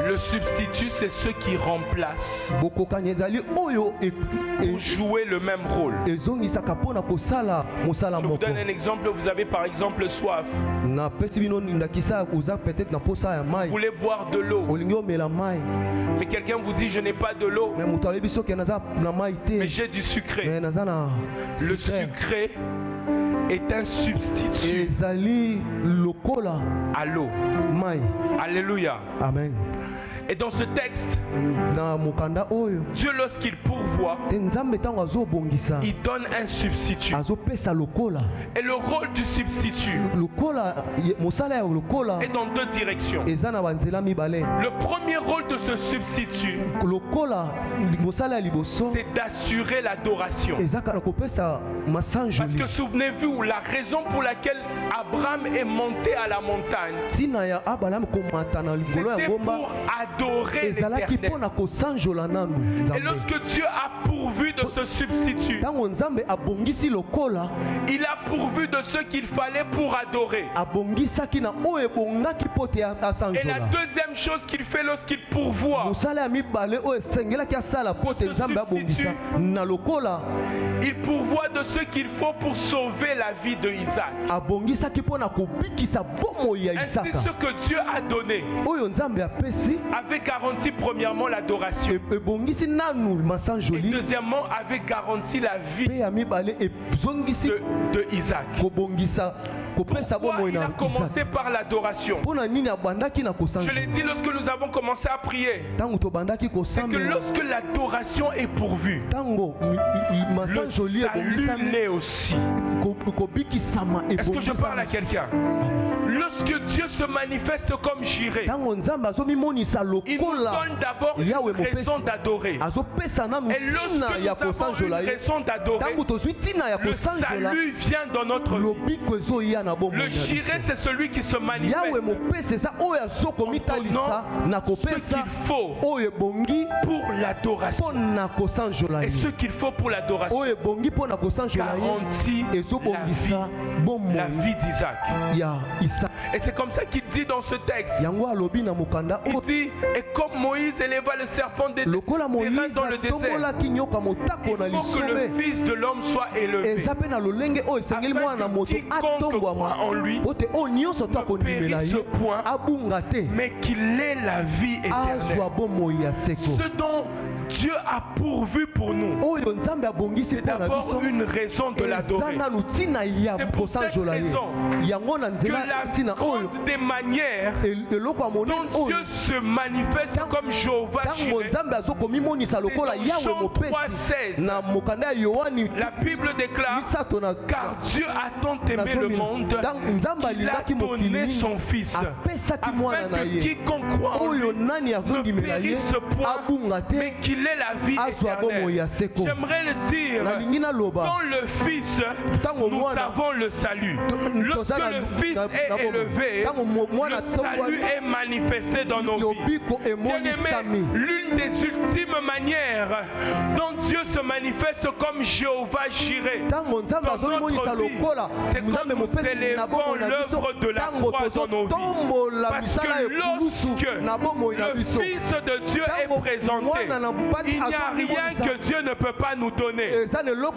Le substitut, c'est ceux qui remplacent bokokani ezali oyo pour jouer le même rôle. ezongisaka mpona kosala mosala Je vous moko donne un exemple. Vous avez par exemple soif. napesi bino ndakisa oza peut-être na posa ya Vous mai voulez boire de l'eau. olingi omela mai Mais quelqu'un vous dit, je n'ai pas de l'eau, me moto alobi soki naza na mai te mais j'ai du sucré. me naza na Le sucre. sucré est un substitut ezali lokola à l'eau. mai. Alléluia. Amen. Et dans ce texte, Na mokanda oyo Dieu, lorsqu'il pourvoit, te nzambe ntango azobongisa il donne un substitut. azopesa lokola Et le rôle du substitut lokola mosala ya lokola est dans deux directions. eza na banzela mibale. Le premier rôle de ce substitut, lokola mosala ya liboso c'est d'assurer l'adoration. ezaka na kopesa Parce que masanjoli souvenez-vous, la raison pour laquelle Abraham est monté à la montagne, ntina ya abalamu komata na likolo ya c'était ngomba pour adorer ezalaki l'Éternel. mpona kosanjola nanu Et nzambe. lorsque Dieu a pourvu de ce substitut, ntango nzambe abongisi lokola il a pourvu de ce qu'il fallait pour adorer. abongisaki na oyo ebongaki mpo te Et la asanjola. deuxième chose qu'il fait lorsqu'il pourvoit, mosala ya mibale oyo esengelaki asala mpo te Ce nzambe abongisa na lokola il pourvoit de ce qu'il faut pour sauver la vie de Isaac. abongisaki mpo na kobikisa bomoi ya Ainsi, isaka ce que Dieu a donné oyo nzambe apesi avait garanti premièrement l'adoration. ebongisi nanu Et masanjoli deuxièmement, avait garanti la vie mpe ya mibale ezongisi de Isaac. kobongisa kopesa Pourquoi bomoi il a na commencé isaka par l'adoration? mpo na nini abandaki na Je l'ai kosanjola dit lorsque nous avons commencé à prier. ntango tobandaki C'est que kosambela lorsque l'adoration est pourvue, ntango le masanjoli salut ebongisami naît aussi. kobikisama Est-ce que je parle à ebongisama quelqu'un? Lorsque Dieu se manifeste comme Jireh, ntango nzambe azomimonisa il nous lokola donne d'abord une Yahweh raison mopesi d'adorer. azopesa nanu Et lorsque ntina ya nous avons kosanjola une ye raison d'adorer, ntango tozwi ntina ya le kosanjola salut vient dans notre vie. lobiko ezoya na bomoi Le na Jireh, biso. c'est celui qui se yawe manifeste mopesi eza oyo azokomitalisa na ce kopesa qu'il faut oyo ebongi pour l'adoration. mpo na kosanjola Et ce ye qu'il faut pour l'adoration oyo ebongi mpo na kosanjola garantit ye ezobongisa bomoi la vie d'Isaac. ya isaka Et c'est comme ça qu'il dit dans ce texte. yango alobi na mokanda Il oyo dit, et comme Moïse éleva le serpent des lokola moïse dans le désert, atombolaki nyoka motako na il faut que le lisobe Fils de l'homme soit élevé, eza mpe na lolenge oyo esengeli afin mwana na que moto quiconque croit atombwama en lui po te oyo nyonso to akondimela périsse ye point, abunga te mais qu'il ait la vie azwa éternelle. bomoi ya seko Ce dont Dieu a pourvu pour nous, oyo nzambe abongisi c'est mpo na d'abord biso une raison de eza l'adorer. nanu ntina ya C'est pour cette kosanjola ye raison yango na Que nzela la grande des manières dont Dieu se manifeste comme Jéhovah Jireh. Selon 3:16, la Bible déclare, car Dieu a tant aimé le monde qu'il a donné son Fils, afin que quiconque croit en lui ne périsse point, mais qu'il ait la vie éternelle. J'aimerais le dire, dans le Fils, nous avons le salut. Lorsque le Fils est élevé, le salut est manifesté dans nos vies. Bien-aimés, l'une des ultimes manières dont Dieu se manifeste comme Jéhovah Jireh dans notre vie, c'est quand nous élevons l'œuvre de la croix dans nos vies. Parce que lorsque le Fils de Dieu est présenté, il n'y a rien que Dieu ne peut pas nous donner.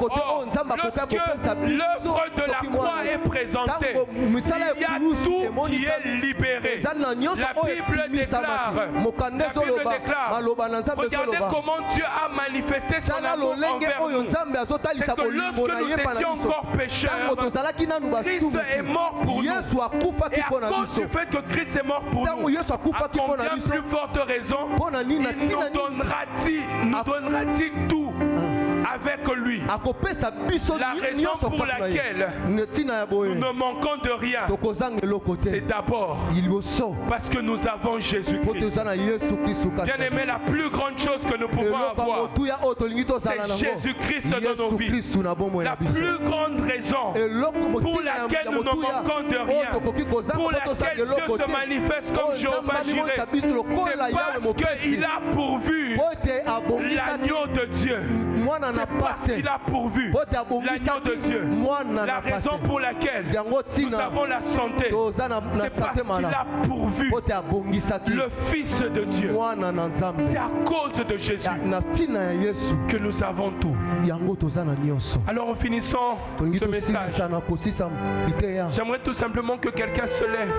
Or, lorsque l'œuvre de la croix est présentée, il y a tout qui est libéré. La Bible déclare, regardez comment Dieu a manifesté son amour envers nous. C'est que lorsque nous étions encore pécheurs, Christ est mort pour nous. Et à cause du fait que Christ est mort pour nous, à combien plus forte raison, il nous donnera-t-il tout avec lui. La raison pour laquelle nous ne manquons de rien, c'est d'abord parce que nous avons Jésus-Christ. Bien aimé, la plus grande chose que nous pouvons avoir, c'est Jésus-Christ dans nos vies. La plus grande raison pour laquelle nous ne manquons de rien, pour laquelle Dieu se manifeste comme Jéhovah Jireh, c'est parce qu'il a pourvu l'agneau de Dieu. C'est parce qu'il a pourvu l'agneau de Dieu. La raison pour laquelle nous avons la santé, c'est parce qu'il a pourvu le Fils de Dieu. C'est à cause de Jésus que nous avons tout. Alors en finissant ce message, j'aimerais tout simplement que quelqu'un se lève.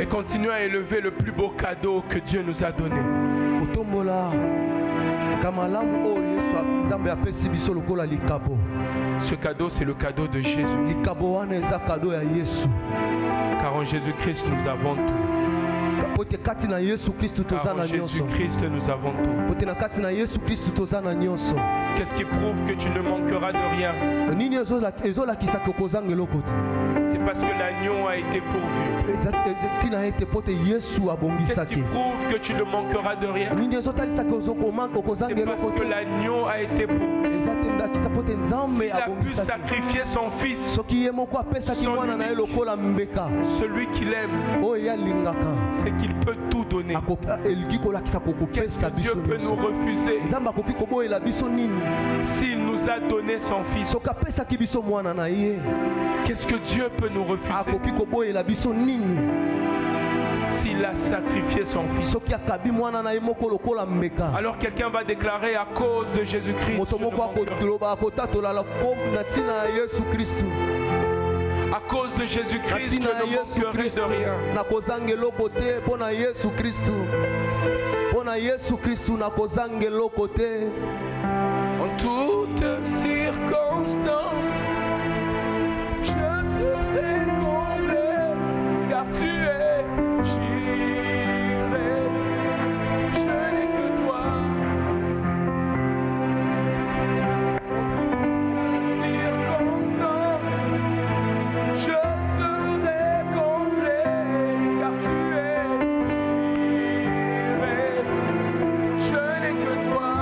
Et continue à élever le plus beau cadeau que Dieu nous a donné. Ce cadeau, c'est le cadeau de Jésus. Car en Jésus-Christ, nous avons tout. Car en Jésus-Christ, nous avons tout. Qu'est-ce qui prouve que tu ne manqueras de rien? C'est parce que l'agneau a été pourvu. Qu'est-ce qui prouve que tu ne manqueras de rien? C'est parce que l'agneau a été pourvu. S'il a pu sacrifier son fils, son unique, celui qu'il aime, c'est qu'il peut tout donner. Qu'est-ce que Dieu peut nous refuser s'il nous a donné son fils? Qu'est-ce que Dieu peut nous refuser s'il a sacrifié son fils? Alors quelqu'un va déclarer, à cause de Jésus-Christ, à cause de Jésus-Christ, je ne manquerai de rien. En toutes circonstances, je serai comblé, car tu es Jireh. Je n'ai que toi. En toutes circonstances, je serai comblé, car tu es Jireh. Je n'ai que toi.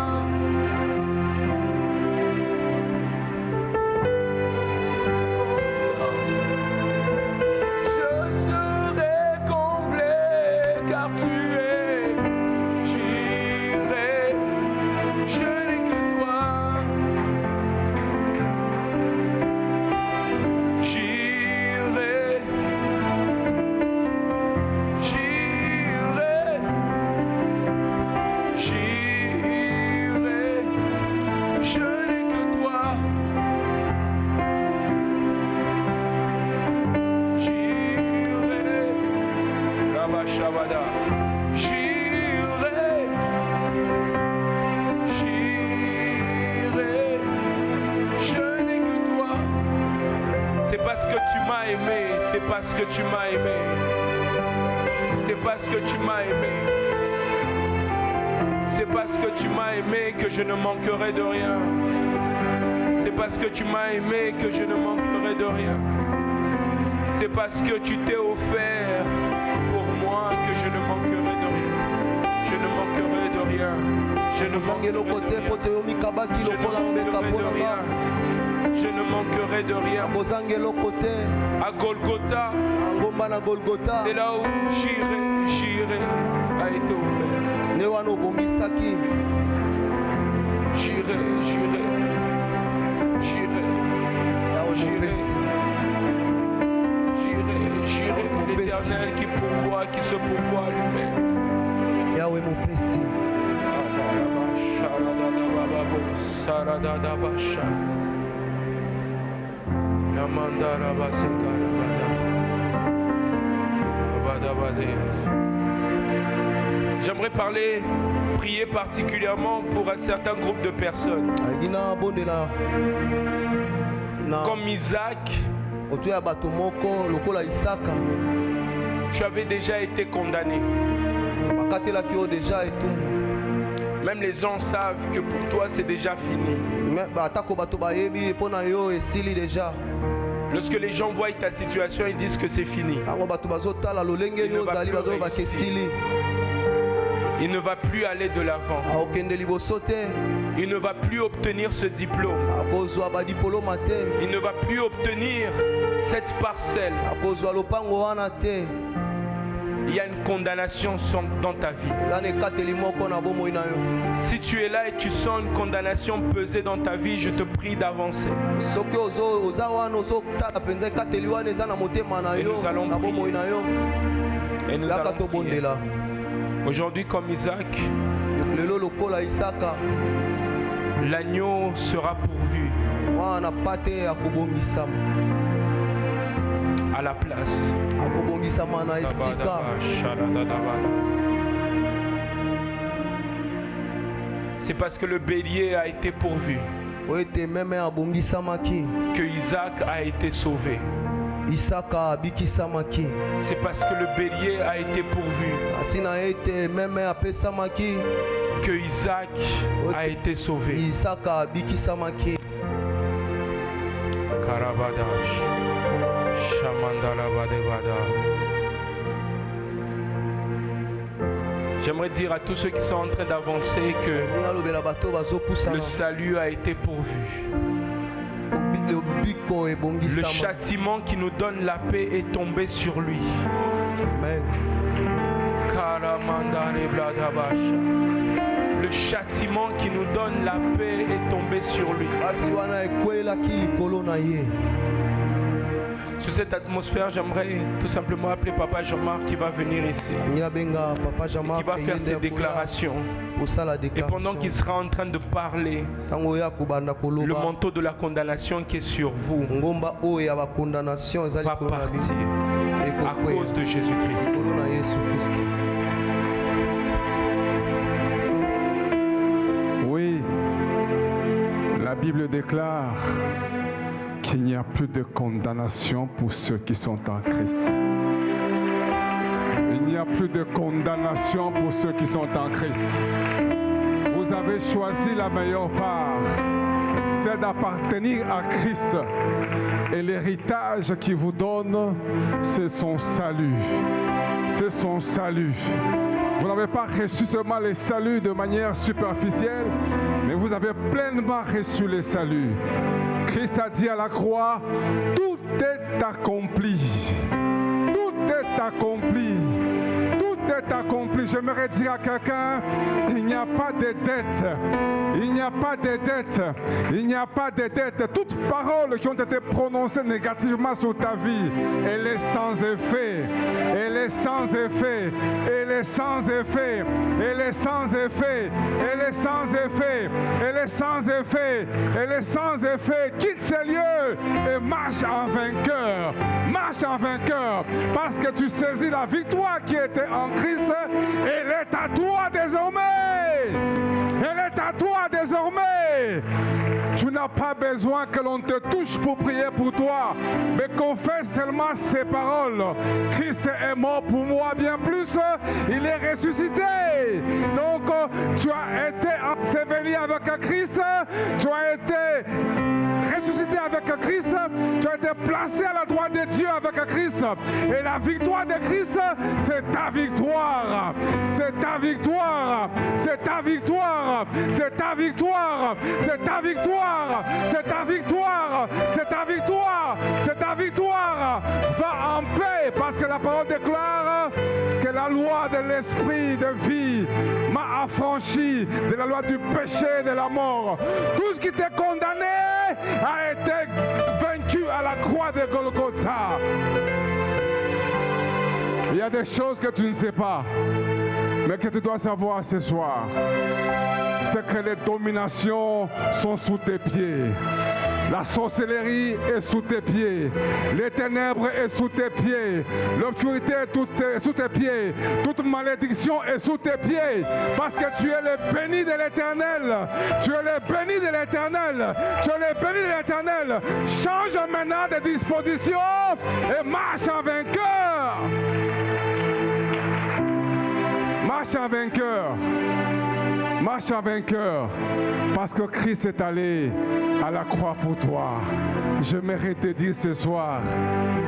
parce que tu m'as aimé. C'est parce que tu m'as aimé. C'est parce que tu m'as aimé que je ne manquerai de rien. C'est parce que tu m'as aimé que je ne manquerai de rien. C'est parce que tu t'es offert pour moi que je ne manquerai de rien. Je ne manquerai de rien. Je ne manquerai de rien. Je ne manquerai de rien. À Golgotha, c'est là où j'irai a été offert. J'irai. L'Éternel qui pourvoit, qui se pourvoit lui-même. Yahweh mon Pessi. J'aimerais prier particulièrement pour un certain groupe de personnes. Comme Isaac, tu avais déjà été condamné. Même les gens savent que pour toi c'est déjà fini. Lorsque les gens voient ta situation, ils disent que c'est fini. Il ne va plus aller de l'avant. Il ne va plus obtenir ce diplôme. Il ne va plus obtenir cette parcelle. Il y a une condamnation dans ta vie. Si tu es là et tu sens une condamnation peser dans ta vie, je te prie d'avancer. Et nous allons prier. Et nous allons prier. Aujourd'hui, comme Isaac, l'agneau sera pourvu à la place. C'est parce que le bélier a été pourvu que Isaac a été sauvé. C'est parce que le bélier a été pourvu que Isaac a été sauvé. J'aimerais dire à tous ceux qui sont en train d'avancer que le salut a été pourvu. Le châtiment qui nous donne la paix est tombé sur lui. Amen. Le châtiment qui nous donne la paix est tombé sur lui. Sur cette atmosphère, j'aimerais tout simplement appeler Papa Jean-Marc qui va venir ici. Qui va faire ses déclarations. Et pendant qu'il sera en train de parler, le manteau de la condamnation qui est sur vous va partir à cause de Jésus-Christ. Oui, la Bible déclare qu'il n'y a plus de condamnation pour ceux qui sont en Christ. Il n'y a plus de condamnation pour ceux qui sont en Christ. Vous avez choisi la meilleure part, c'est d'appartenir à Christ. Et l'héritage qu'il vous donne, c'est son salut. C'est son salut. Vous n'avez pas reçu seulement les saluts de manière superficielle, mais vous avez pleinement reçu les saluts. Christ a dit à la croix, tout est accompli. Tout est accompli. Tout est accompli. J'aimerais dire à quelqu'un, il n'y a pas de dette. Il n'y a pas de dette. Il n'y a pas de dette. Toutes paroles qui ont été prononcées négativement sur ta vie, elle est sans effet. Elle est sans effet. Elle est sans effet. Elle est sans effet. Elle est sans effet. Elle est sans effet. Elle est sans effet. Quitte ces lieux et marche en vainqueur. Marche en vainqueur. Parce que tu saisis la victoire qui était en Christ. Elle est à toi désormais. Elle est à toi désormais. Tu n'as pas besoin que l'on te touche pour prier pour toi, mais confesse seulement ces paroles. Christ est mort pour moi, bien plus, il est ressuscité. Donc, tu as été enseveli avec Christ, tu as été ressuscité avec Christ, tu as été placé à la droite de Dieu avec Christ. Et la victoire de Christ, c'est ta victoire. C'est ta victoire. C'est ta victoire. C'est ta victoire. C'est ta victoire. C'est ta victoire. C'est ta victoire. C'est ta victoire. Va en paix, parce que la parole déclare que la loi de l'esprit de vie m'a affranchi de la loi du péché et de la mort. Tout ce qui t'est condamné a été vaincu à la croix de Golgotha. Il y a des choses que tu ne sais pas, mais que tu dois savoir ce soir. C'est que les dominations sont sous tes pieds. La sorcellerie est sous tes pieds. Les ténèbres est sous tes pieds. L'obscurité est sous tes pieds. Toute malédiction est sous tes pieds. Parce que tu es le béni de l'Éternel. Tu es le béni de l'Éternel. Tu es le béni de l'Éternel. Change maintenant de disposition et marche en vainqueur. Marche en vainqueur. Marche en vainqueur, parce que Christ est allé à la croix pour toi. Je mérite de dire ce soir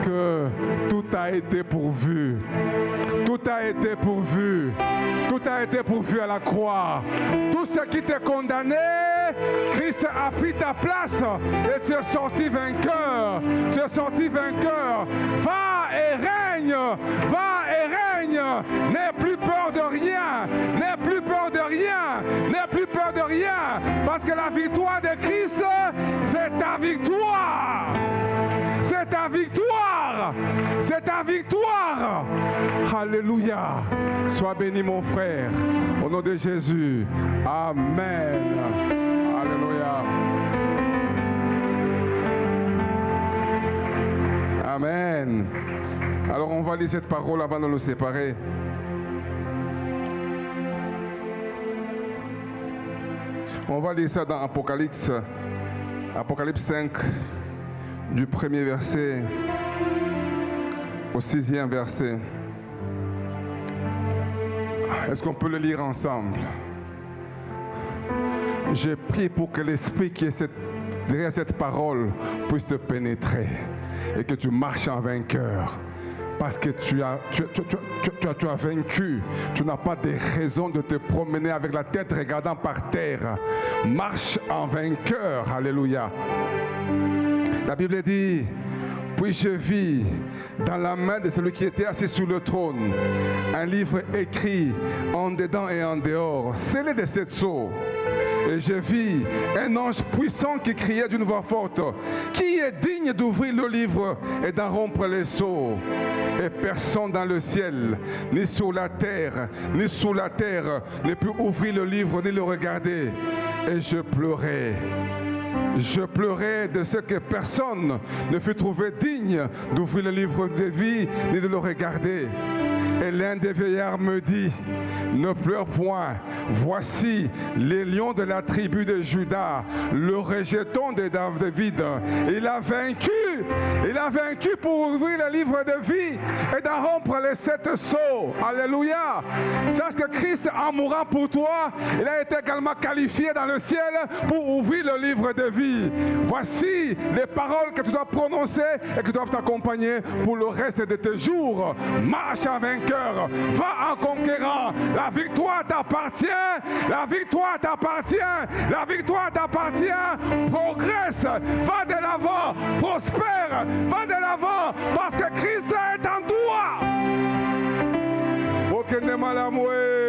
que tout a été pourvu. Tout a été pourvu. Tout a été pourvu à la croix. Tout ce qui t'est condamné, Christ a pris ta place et tu es sorti vainqueur. Tu es sorti vainqueur. Va et règne. Va et règne. N'aie plus peur de rien. N'aie plus peur de rien. N'aie plus peur de rien. Parce que la victoire de Christ, c'est ta victoire. C'est ta victoire. C'est ta victoire. Alléluia. Sois béni mon frère. Au nom de Jésus. Amen. Alléluia. Amen. Alors on va lire cette parole avant de nous séparer. On va lire ça dans Apocalypse 5, du 1er verset au 6e verset. Est-ce qu'on peut le lire ensemble? J'ai prié pour que l'esprit qui est derrière cette parole puisse te pénétrer et que tu marches en vainqueur. Parce que tu as vaincu. Tu n'as pas de raison de te promener avec la tête regardant par terre. Marche en vainqueur. Alléluia. La Bible dit: puis je vis dans la main de celui qui était assis sur le trône un livre écrit en dedans et en dehors, scellé de 7 sceaux. Et je vis un ange puissant qui criait d'une voix forte: qui est digne d'ouvrir le livre et d'en rompre les sceaux? Et personne dans le ciel, ni sur la terre, ni sous la terre, ne put ouvrir le livre ni le regarder. Et je pleurais. Je pleurais de ce que personne ne fut trouvé digne d'ouvrir le livre de vie ni de le regarder. Et l'un des vieillards me dit: ne pleure point, voici les lions de la tribu de Juda, le rejeton de David. Il a vaincu pour ouvrir le livre de vie et d'en rompre les 7 sceaux. Alléluia. Sache que Christ, en mourant pour toi, il a été également qualifié dans le ciel pour ouvrir le livre de vie. Voici les paroles que tu dois prononcer et qui doivent t'accompagner pour le reste de tes jours. Marche en vainqueur, va en conquérant. La victoire t'appartient, la victoire t'appartient, la victoire t'appartient. Progresse, va de l'avant, prospère, va de l'avant, parce que Christ est en toi. Okende malamwe.